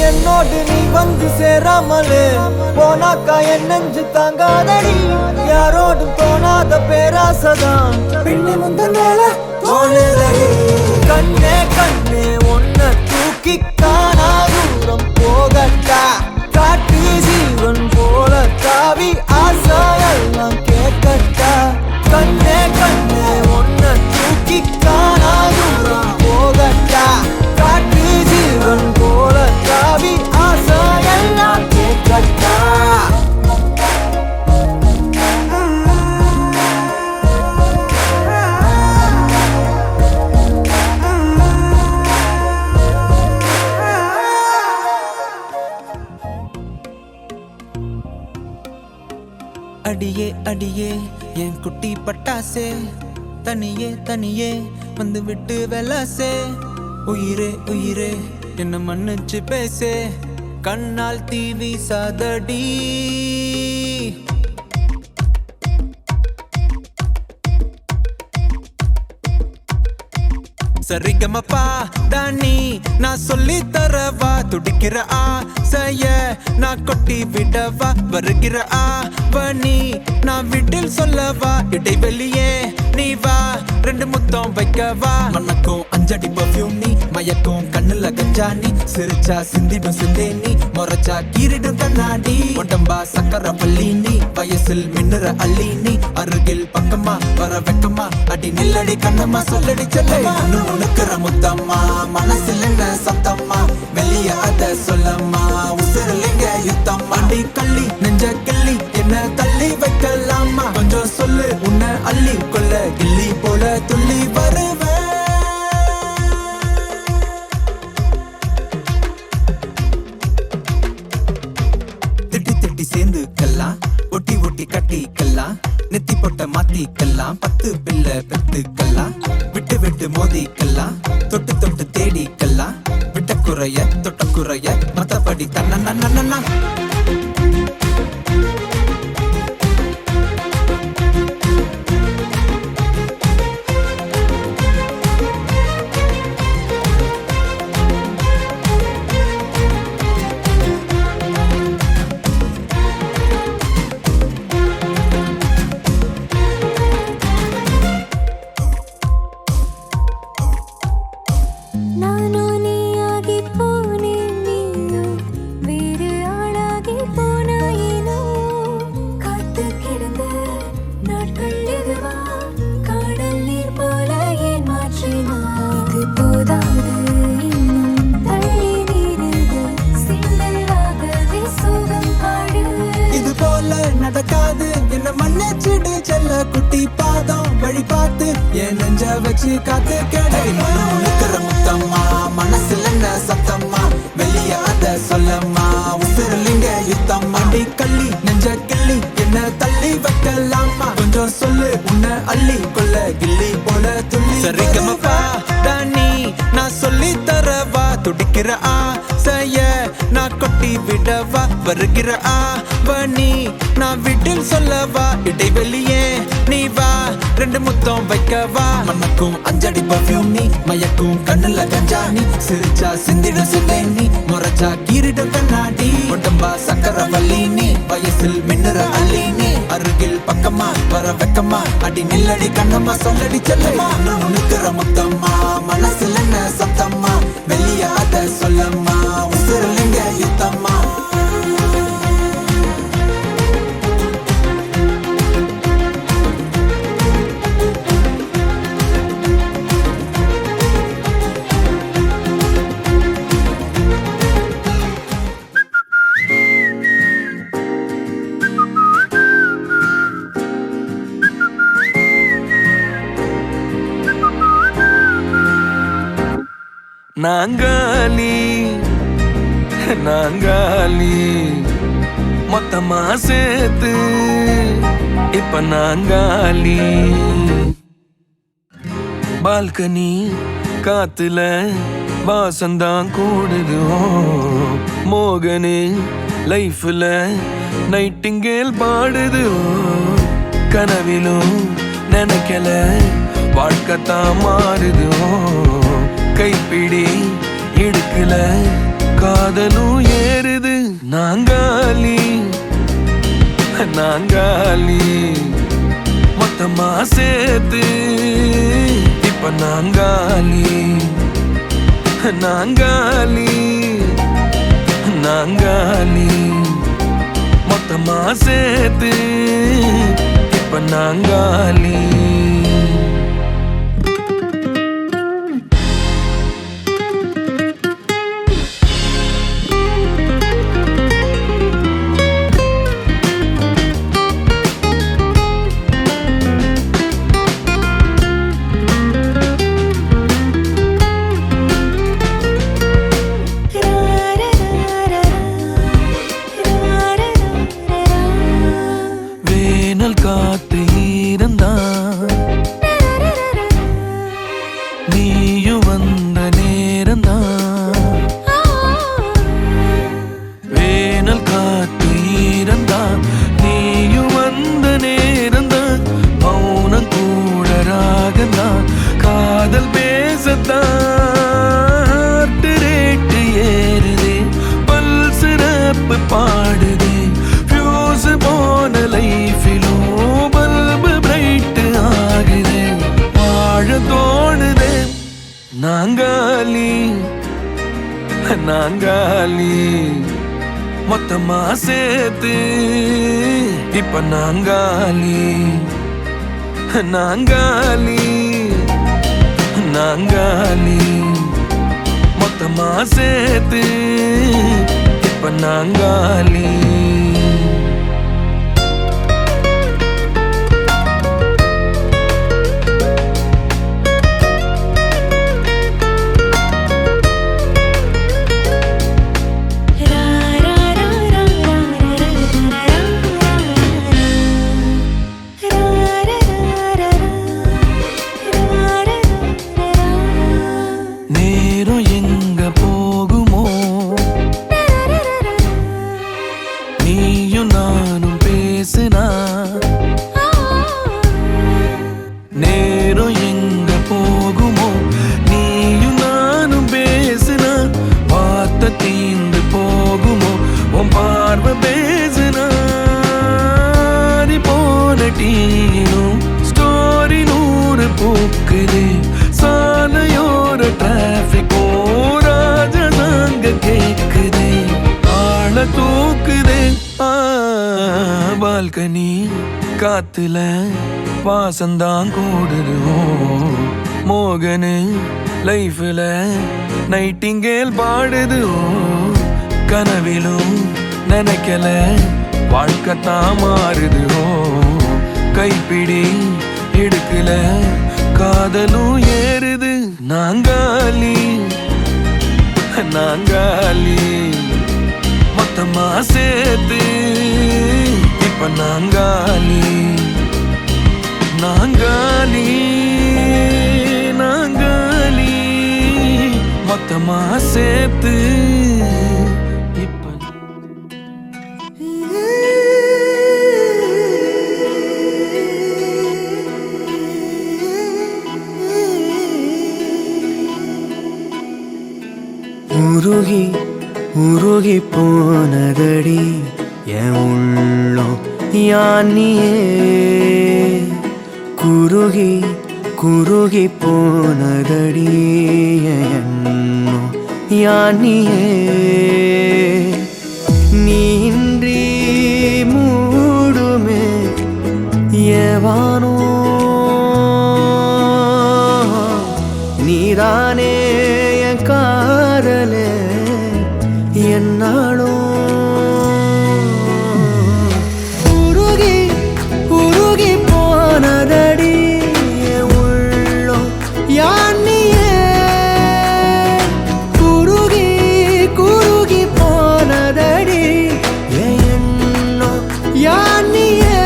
என்னோடு நீ வந்து சேராமலே போனாக்கா என் நெஞ்சு தாங்காதடி யாரோடும் தோணாத பேராசதான் பெண்ணே முந்த மேல தோணுதடி கண்ணே கண்ணே உன்னை தூக்கி காணா தூரம் போகட்டா காட்டு ஜீவன் போல தாவி ஆசாயெல்லாம் கேட்கட்டா கண்ணே கண்ணே உன்னை தூக்கி காணா தூரம் போகட்டா காட்டு ஜீவன் போல தாவி ஆசாயெல்லாம் கேட்கட்டா அடியே அடியே என் குட்டி பட்டாசே தனியே தனியே வந்து விட்டு வெலாசே உயிரே உயிரே என்ன மன்னிச்சு பேசே கண்ணால் தீவி சாதடி சரிகமப்பா தானி நான் சொல்லி தரவா துடிக்கிற ஆசைய நான் கொட்டி விடவா வருகிற ஆவணி நான் வீட்டில் சொல்லவா இடைவெளியே நீ வா ரெண்டு முத்தம் வைக்கவா மனக்கும் அஞ்சடி பர்ஃபியூம் நீ மயக்கும் கண்ணுல கஞ்சா நீ சிரிச்சா சிந்திடும் சிந்தே நீ முறைச்சா கீரிடும் கண்ணாடி உடம்பா சக்கர பள்ளி நீ வயசில் மின்னுற அள்ளி நீ அருகில் பக்கமா வர வெக்கமா அடி நில்லடி கண்ணம்மா சொல்லடி செல்லமா உனக்குற முத்தம்மா மனசில் என்ன சத்தம்மா வெளிய அத சொல்லம்மா உசுரலிங்க யுத்தம் அடி கள்ளி நெஞ்ச கிள்ளி என்ன தள்ளி வைக்கலாமா கொஞ்சம் சொல்லு உன்னை அள்ளி கொள்ள கிள்ளி போல துள்ளி வருவேன் திட்டி திட்டி சேர்ந்துக்கலாம் ஒட்டி ஒட்டி கட்டிக்கலாம் நெத்தி பொட்ட மாத்திக்கலாம் 10 பிள்ளை பெத்துக்கலாம் விட்டு விட்டு மோதிக்கலாம் தொட்டு தொட்டு தேடிக்கலாம் விட்ட குறைய தொட்ட குறைய மத்தபடி தன்ன நானோ நீயாகி போனேன் நீயோ வேறு ஆளாகி போனாயினோ காத்து கிடந்த நாட்கள் இதுவா காடல் நீர் போல ஏன் மாற்றினா இது போதாது இன்னும் தள்ளி நீரிது சிந்தலாகவே சோகம் பாடு இது போல நடக்காது என்ன மன்னிச்சிடு செல்ல குட்டி பாதம் வழி பார்த்து என் நெஞ்ச வச்சு காத்து கிடைக்கிற முத்தம்மா மனசுல என்ன சத்தம்மா வெளிய அத சொல்லம்மா உசுரலிங்க யுத்தம் அடி கள்ளி நெஞ்ச கிள்ளி என்ன தள்ளி வைக்கலாமா கொஞ்சம் சொல்லு உன்னை அள்ளி கொள்ள கிள்ளி போல துள்ளி சரிகமப்பா தானி நான் சொல்லி தரவா துடிக்கிற ஆசைய நான் கொட்டி விடவா வருகிற ஆவணி நான் விட்டில் சொல்லவா இடைவெளியே நீ வா ரெண்டு முத்தம் வைக்கவா மனக்கும் அஞ்சடி பர்ஃபியூம் நீ மயக்கும் கண்ணுல கஞ்சா நீ சிரிச்சா சிந்திட சிந்தை நீ முறைச்சா கீரிட கண்ணாடி உடம்பா சக்கர வள்ளி நீ வயசில் மின்னுற அள்ளி நீ அருகில் பக்கமா வர வெக்கமா அடி நில்லடி கண்ணம்மா சொல்லடி செல்லம்மா நுணுக்கிற முத்தம்மா மனசுல என்ன சத்தம்மா வெளிய அத சொல்லம்மா உசுரலிங்க யுத்தம்மா நாங்காலி நாங்காலி மொத்தமா சேர்த்து இப்ப நாங்காலி பால்கனி காத்துல வாசந்தான் கூடுது மோகனே லைஃப்ல நைட்டிங்கேல் பாடுது கனவிலும் நினைக்கல வாழ்க்கைத்தான் மாறுது கைப்பிடி இடுக்கல காதலும் ஏறுது நாங்காலி நாங்காலி மொத்தமா சேர்த்து இப்ப நாங்காலி நாங்காலி நாங்காலி மொத்தமா சேர்த்து இப்ப நாங்காலி காத்து இருந்தா நீயும் வந்த நேரம்தான் வேனல் காத்து இருந்தா நீயும் வந்த நேரம்தான் மௌனம் கூட ராகந்தான் காதல் பேசத்தான் ரேட்டு ஏறுதே பல் சிறப்பு பாடுதே ஃபியூஸ் போன லைஃபிலும் தோணுதே நாங்காலி நாங்காலி மொத்தமா சேர்த்து இப்ப நாங்காலி நாங்காலி நாங்காலி மொத்தமா சேர்த்து இப்ப நாங்காலி நேரம் எங்க போகும் தூக்குது பால்கனி காத்துல வாசந்தான் கூடுது மோகனு லைஃப்ல நைட்டிங்கேல் பாடுது கனவிலும் நினைக்கல வாழ்க்கைத்தான் மாறுது கைப்பிடி எடுக்கல காதலும் ஏறுது நாங்காலி நாங்காலி மொத்தமா சேர்த்து இப்ப நாங்காலி நாங்காலி நாங்காலி மொத்தமா சேர்த்து இப்ப உருகி உருகி போனதடி என் உள்ளம் யானியே குருகி குருகி போனதடி என் எண்ணம் யானியே நீன்றி மூடுமே ஏவானோ நீதானே என் காதலே என்னாலும் உருகி உருகி போனதடி என் உள்ளம் யானியே குருகி குருகி போனதடி என் எண்ணம் யானியே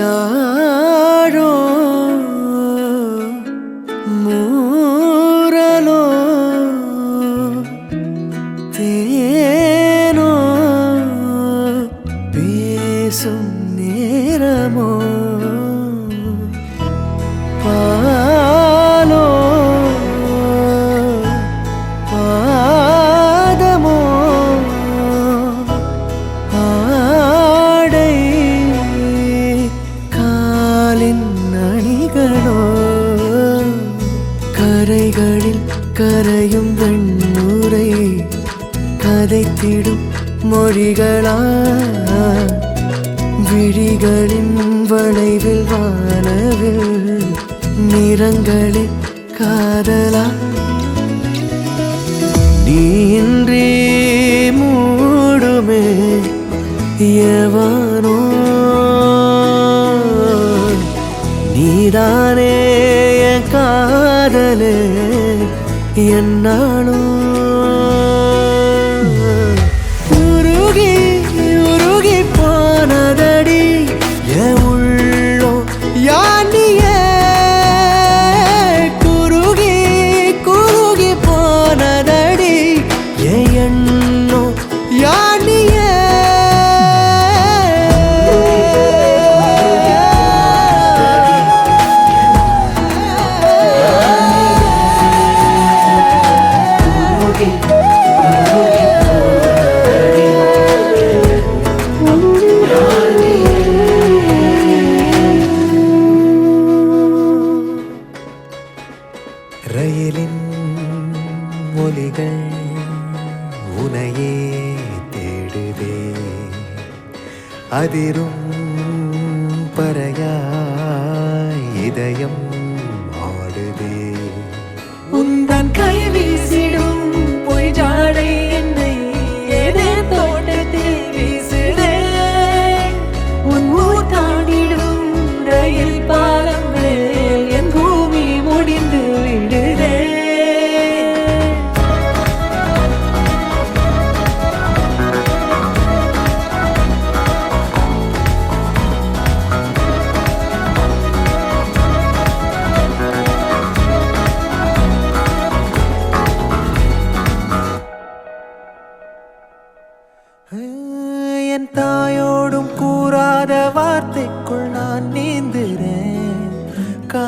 யாரோ மூரலோ தேனோ பேசும் நேரமோ பாலோ பாதமோ ஆடை காலின் அணிகளோ கரைகளில் கரையும் வெண்ணுரை கதைத்திடும் மொழிகளா விழிகளின் வளைவில் வானவில் நிறங்களில் காதலா நீன்றி மூடுமே எவனோ நீதானே என் காதலே என்னாலும் உருகி உருகி போனதடி என் உள்ளம் யானியே குருகி குருகி போனதடி என் எண்ணம் யானியே ரயிலின் மொழிகள் உனையே தேடுதே அதிரும் பறையாய் இதயம் ஆடுதே உந்தன் கை வீசிடும் பொய் ஜாடை என்னை ஏதே தோட்டத்தில் வீசுதே உன் ஊர் தாண்டிடும் ரயில் பாலம் மேல் என் பூமி முடிந்து விடுதே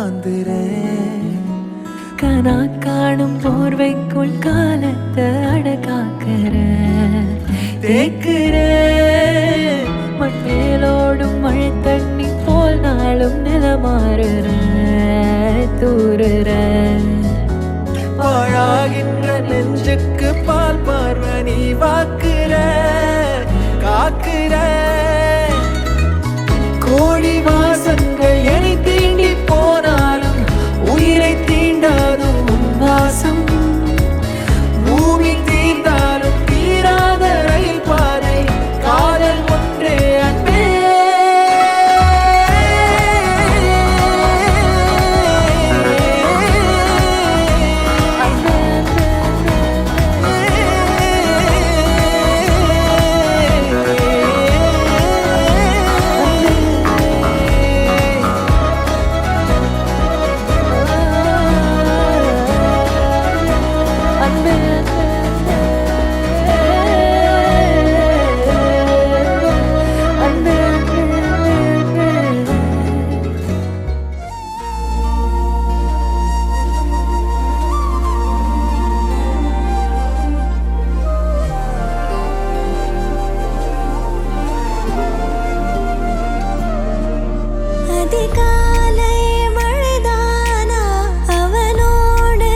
ஏமாந்துறேன். கனா காணும் போர்வைக்குள் காலத்தை அடக்காக்கிற தேக்குற மண் மேலோடும் மழை தண்ணி போல் நாளும் நிலமாறுற தூறுற பாழாகின்ற நெஞ்சுக்கு பால் பார்வை நீ வாக்குற காக்குற. கோடி வாசங்கள் என்னை தீண்டி போனாலும் உயிரை தீண்டாதும் உன் வாசம். பூமி தீர்ந்தாலும் தீராத ரயில் பாதை காதல் ஒன்றே அன்பே. அதிகாலை மழைதானா அவனோடு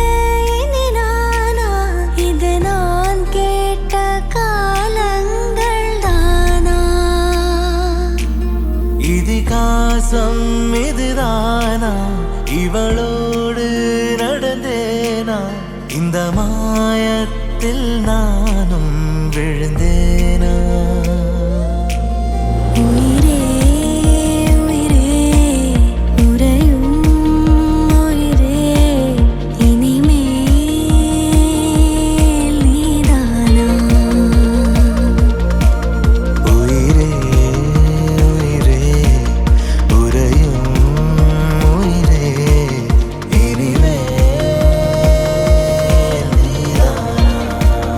இனி நானா இது நான் கேட்ட காலங்கள் தானா இதிகாசம் இதுதானா இவளோடு நடந்தேனா இந்த மாயத்தில் நானும் விழுந்தேனா. உயிரே உயிரே உறையும் உயிரே இனிமேல் நீதானா உயிரே உயிரே உறையும் உயிரே இனிமேல் நீதானா.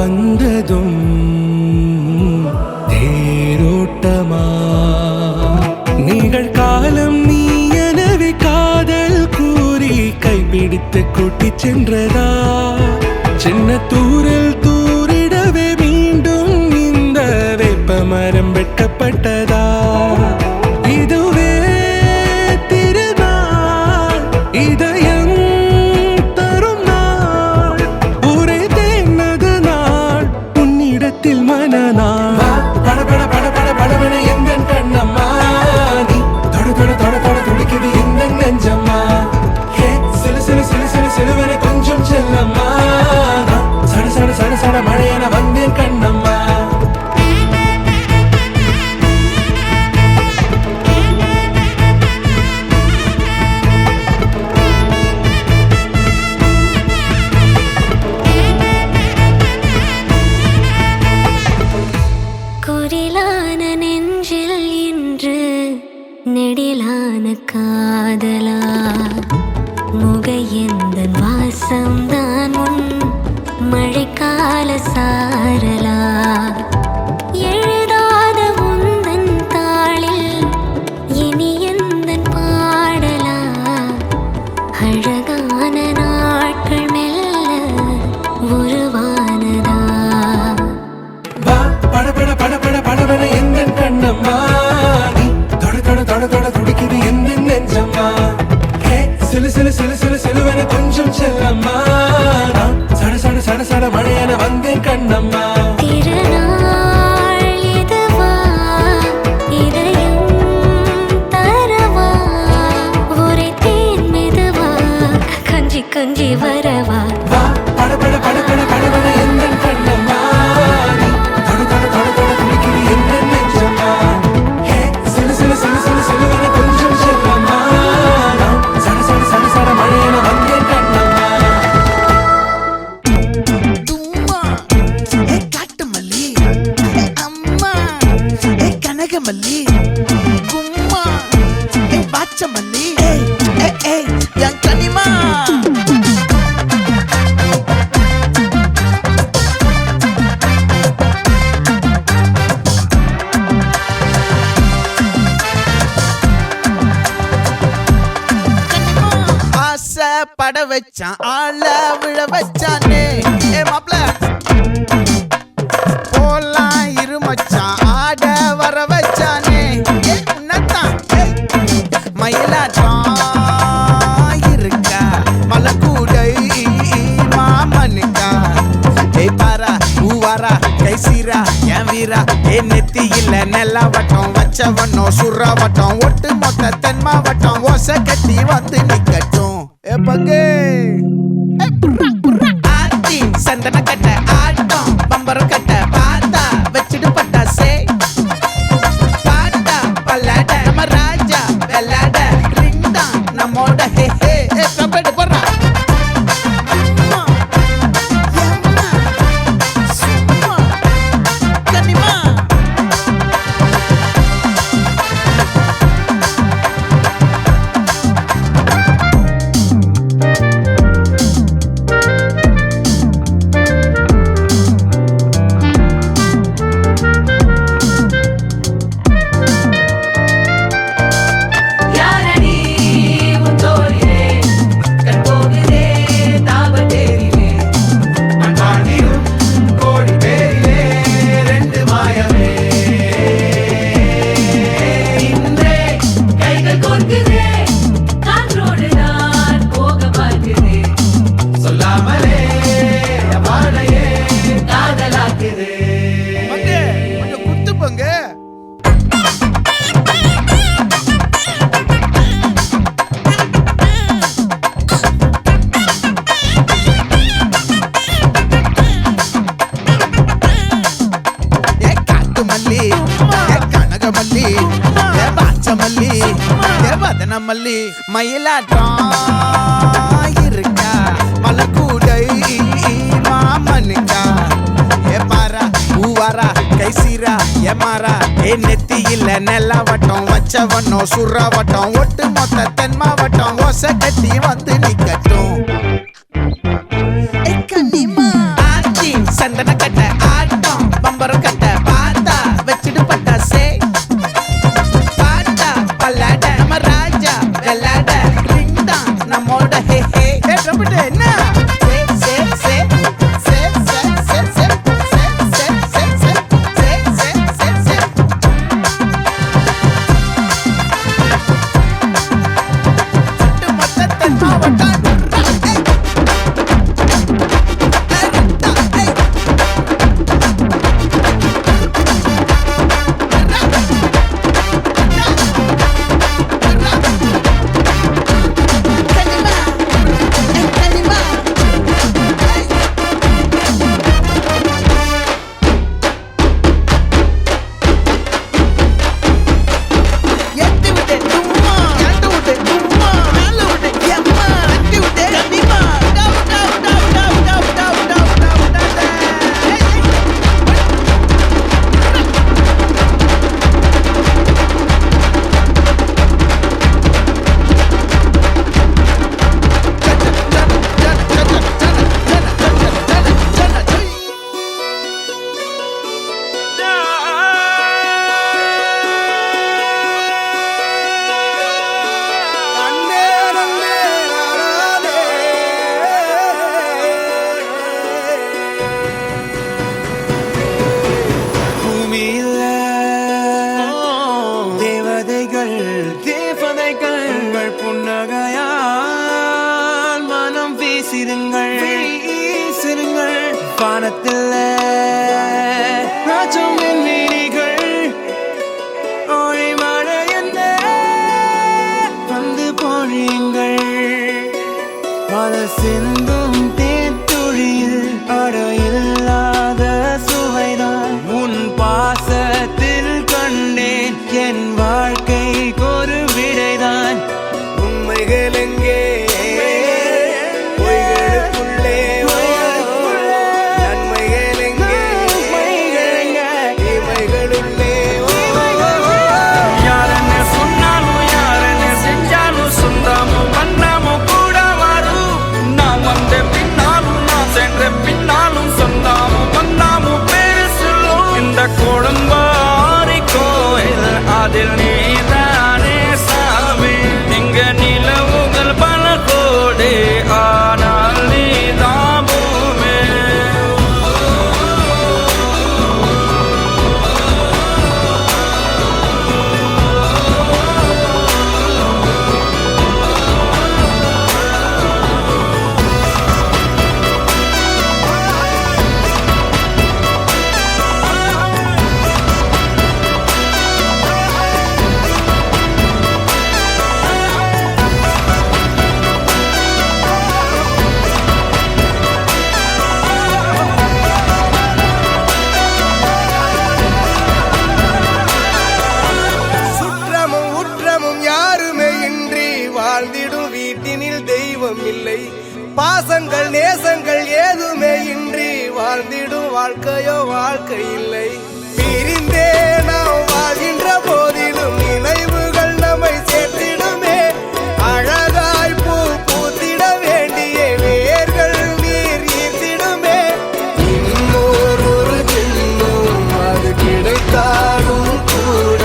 வந்ததும் தேரோட்டமா நிகழ்காலம் நீ எனவே காதல் கூறி கைப்பிடித்து கூட்டி சென்றதா சின்ன தூரல் தூரிடவே மீண்டும் இந்த வேப்ப மரம் வெட்டப்பட்டதா இதுவே திருநாள் இதயம் தரும் நாள் ஒரே தேனது நாள் உன்னிடத்தில் மனநாள் பட பட பட பட படவன எந்த கண்ணம்மா நீ தொட தொட தொட தொட துடிக்குது இந்த நெஞ்சம்மா சிலு சிலு சிலு சிலு சிலுவன கொஞ்சம் செல்லம்மா சட சட சட சட மழையன வந்தேன் கண்ணம்மா குரிலான நெஞ்சில் இன்று நெடிலான காதலா முகையெந்தன் வாசம்தான் உன் மழைக்கால சாரலா எழுதாத உந்தன் தாளில் இனி எந்தன் பாடலா அழகான நாட்கள் மெல்ல உருவானதா பட பட பட பட படவன எந்த கண்ணம்மா நீ தொட தொட தொட தொட துடிக்குது எந்த நெஞ்சம்மா சிலு சிலு சிலு சிலு சிலுவன கொஞ்சம் செல்லம்மா சட சட சட சட மழையன வந்தேன் கண்ணம்மா திருநாள் இதுவா இதயம் தரவா ஒரே தேன் மெதுவா கஞ்சி கஞ்சி வரவா பட பட பட பட படவன எந்த கண்ணம்மா நீ தொட தொட தொட தொட துடிக்குது எந்த நெஞ்சம்மா சிலு சிலு சிலு சிலு சிலுவன கொஞ்சம் செல்லம்மா சட சட சட சட மழையன வந்தேன் கண்ணம்மா தும்மா ஏ காட்டுமல்லி அம்மா ஏ கனகமல்லி கும்மா ஏ பாச்சமல்லி ஏ என் கனிமா ஆசை பட வச்சான் ஆள விழ வச்சானே ஏ மாப்ள போலாம் இருமச்சான் ஆட வர வச்சானே ஏ உன்னத்தான் மயிலாட்டம் இருக்கா மலக்கூடை மாமனுக்கா ஏ பாரா ஊவாரா கைசீரா என் வீரா ஏ நெத்தி இல்ல நெல்லா வட்டம் வச்சவனோ சுறா வட்டம் ஒட்டு மொத்த தென் மாவட்டம் ஓசை கட்டி வந்து நிக்கட்டும் ஏ பங்கே ஆத்தி சந்தன கட்ட ஆட்டம் பம்பரம் கட்ட பார்த்தா வச்சிடு பட்டாசே பாட்டா பல்லாட நம்ம ராஜா வெள்ளாட ரிங் தான் நம்மோட ஹே ஹே ஏ கபடி போடுறா அம்மா, எம்மா, சும்மா, கனிமா. யாரடி உன் தோளிலே கண் போகுதே தாபத்தேரிலே அன்பாண்டியும் கோடி பேரிலே ரெண்டு மாயமே இன்றே கைகள் கோர்க்குதே காற்றோடு நான் போக பார்க்குதே சொல்லாமலே வாழையே காதலாக்குதே பங்கு, கொஞ்சம் குத்து பங்கு. ஏ காட்டு மல்லி ஏ கனகமல்லி ஏ பாச்சமல்லி ஏ வதன மல்லி மயிலாட்டம் இருக்கா மலக்கூடை மாமனுக்கா ஏ பாரா ஊவாரா கைசீரா ஏ மாறா ஏ நெத்தி இல்ல நெல்லா வட்டம் வச்சவனோ சுறா வட்டம் ஒட்டு மொத்த தென் மாவட்டம் ஓசை கட்டி வந்து நிக்கட்டும் ஏ கனிமா ஆச்சி சந்தன கட்ட ஆட்டம் பம்பரம் கட்ட பார்த்தா வச்சுட்டு பட்டாசே பாட்டா பல்லாட நம்ம ராஜா வெள்ளாட ரிங் தான் நம்மோட ஹே ஹே ட்ரம்பட் என்ன சே சே சே சே சே சே சே சே சே சே சே சே சே சுட்டு மொத்தத்தை மாவட்டம் தேவதைகள் புன்னகையால் மனம் வீசிருங்கள் வானத்தில் ராஜம் வீணிகள் ஒளி மழை என்ன வந்து பொழியுங்கள் பல சிந்தும் தேத்துழியில் அடையில்லாத சுவைதான் உன் பாசத்தில் கண்டேன் என் வாழ்க்கைக்கு ஒரு விடைதான் உண்மைகள் எங்கே பொய்களுக்குள்ளே நன்மைகள் எங்கே தீமைகளுள்ளே யாரன்னு சொன்னாலும் யாரன்னு செஞ்சாலும் சொந்தாமும் வந்தாமும் கூட வரும் நான் வந்த பின்னாலும் நான் சென்ற பின்னாலும் சொந்தாமும் வந்தாமும் பேரு சொல்லும் இந்த கோடம்பாரி கோயில் அதில் நீதானே சாமி இங்க நிலவுகள் பல கோடி ஆனால் நீதான் பூமி சுற்றமும் உற்றமும் யாருமே இன்றி வாழ்ந்திடும் வீட்டினில் தெய்வம் இல்லை பாசங்கள் நேசங்கள் ஏதுமே இன்றி வாழ்ந்திடும் வாழ்க்கையோ வாழ்க்கை இல்லை பிரிந்தே நாம் வாழ்கின்ற போதிலும் நினைவுகள் நம்மை சேர்த்திடுமே அழகாய் பூ பூத்திட வேண்டிய வேர்கள் நீர் ஈர்த்திடுமே இன்னொரு ஜென்மம் அது கிடைத்தாலும் கூட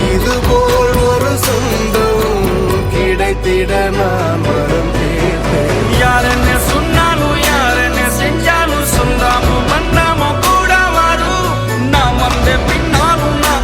இதுபோல் ஒரு சொந்தம் கிடைத்திட நான் வரம் தேர்ந்தேன் யாரன்னு சொன்னாலும் யாரன்னு செஞ்சாலும் சொந்தாமும் வந்தாமும் கூட வரும் நான் வந்த பின்னாலும் நான்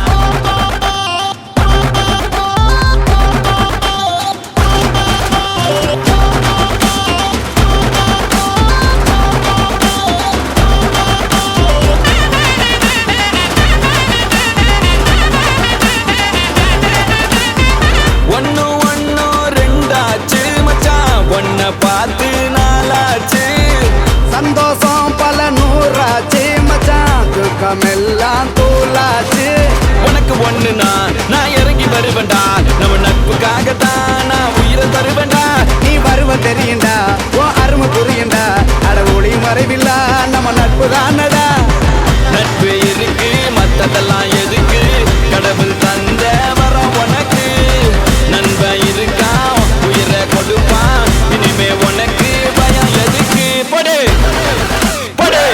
ஒன்னு ஒன்னு ரெண்டாச்சு மச்சான் ஒன்ன பார்த்து நாளாச்சு சந்தோஷம் பல நூறாச்சு மச்சான் துக்கமெல்லாம் தூளாச்சு உனக்கு ஒண்ணுனா நான் இறங்கி வருவேன்டா நம்ம நட்புக்காகத்தான் நான் உயிரை தருவேன்டா நீ வருவ தெரியுண்டா ஓ அருமை புரியுண்டா அட ஒளி மறைவில்லா நம்ம நட்பு தானடா நட்பு இருக்கு மத்ததெல்லாம் எதுக்கு கடவுள் தந்த வரம் உனக்கு நண்பன் இருக்கான் உயிரை கொடுப்பான் இனிமே உனக்கு பயம் எதுக்கு படு படு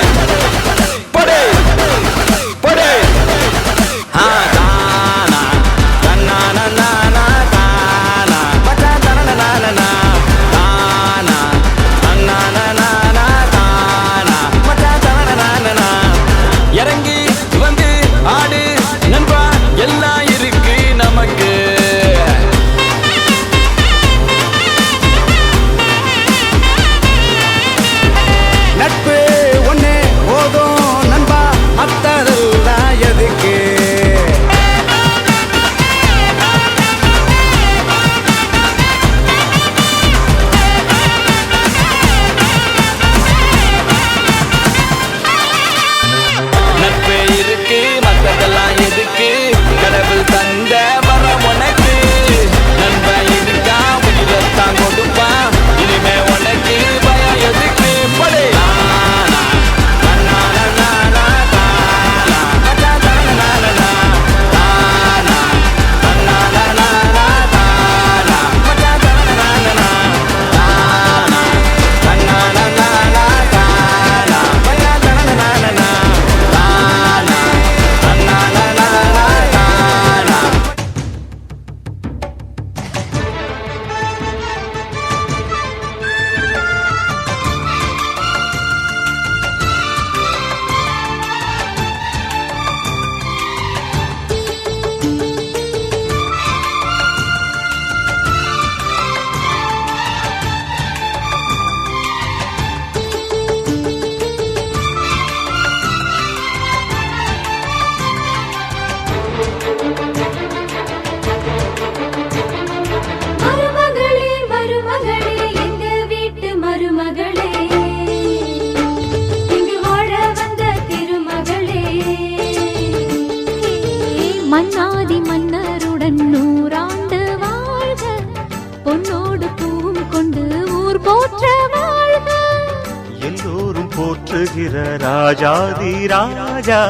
ராஜாதி ராஜா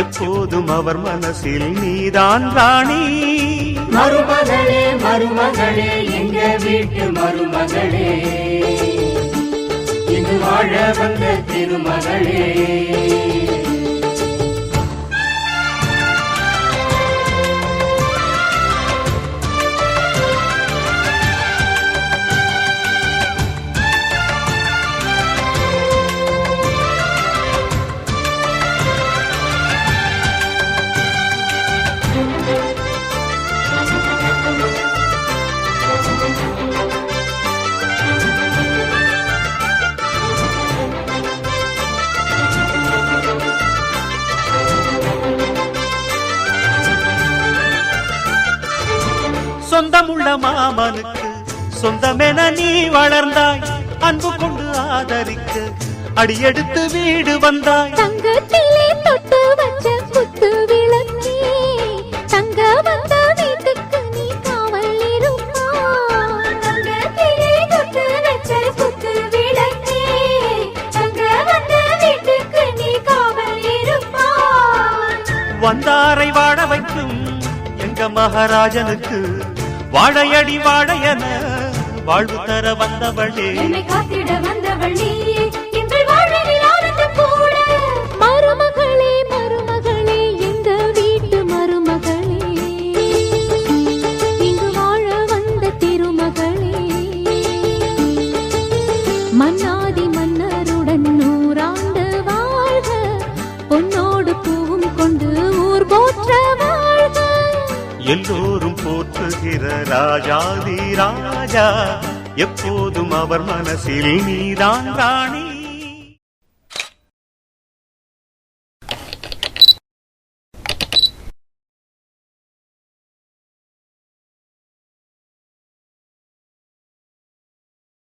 எப்போதும் அவர் மனசில் நீதான் ராணி. மருமகளே மருமகளே எங்க வீட்டு மருமகளே இங்கு வாழ வந்த திருமகளே. சொந்தமுள்ள மாமனுக்கு சொந்தமென நீ வளர்ந்தாய். அன்பு கொண்டு ஆதரிக்க அடியெடுத்து வீடு வந்தாய். தங்கத்திலே தொட்டு வச்ச குத்து விளக்கே தங்க வந்த வீட்டுக்கு நீ காவல் இருப்பாய். தங்கத்திலே தொட்டு வச்ச குத்து விளக்கே தங்க வந்த வீட்டுக்கு நீ காவல் இருப்பாய். வந்தாரை வாழ வைக்கும் எங்க மகாராஜனுக்கு வாழையடி வாழையன வாழ்வு தர வந்தவளே. என்னை காத்திட வந்தவள் நீயே எங்கள் வாழ்வில் ஆனந்தம் கூட. மருமகளே மருமகளே எங்க வீட்டு மருமகளே இங்கு வாழ வந்த திருமகளே. மன்னாதி மன்னருடன் 100 ஆண்டு வாழ்க பொன்னோடு பூவும் கொண்டு ஊர் போற்ற வாழ்க. எல்லோரும் போற்றுகிற ராஜாதி ராஜா எப்போதும் அவர் மனசில் நீதான் ராணி.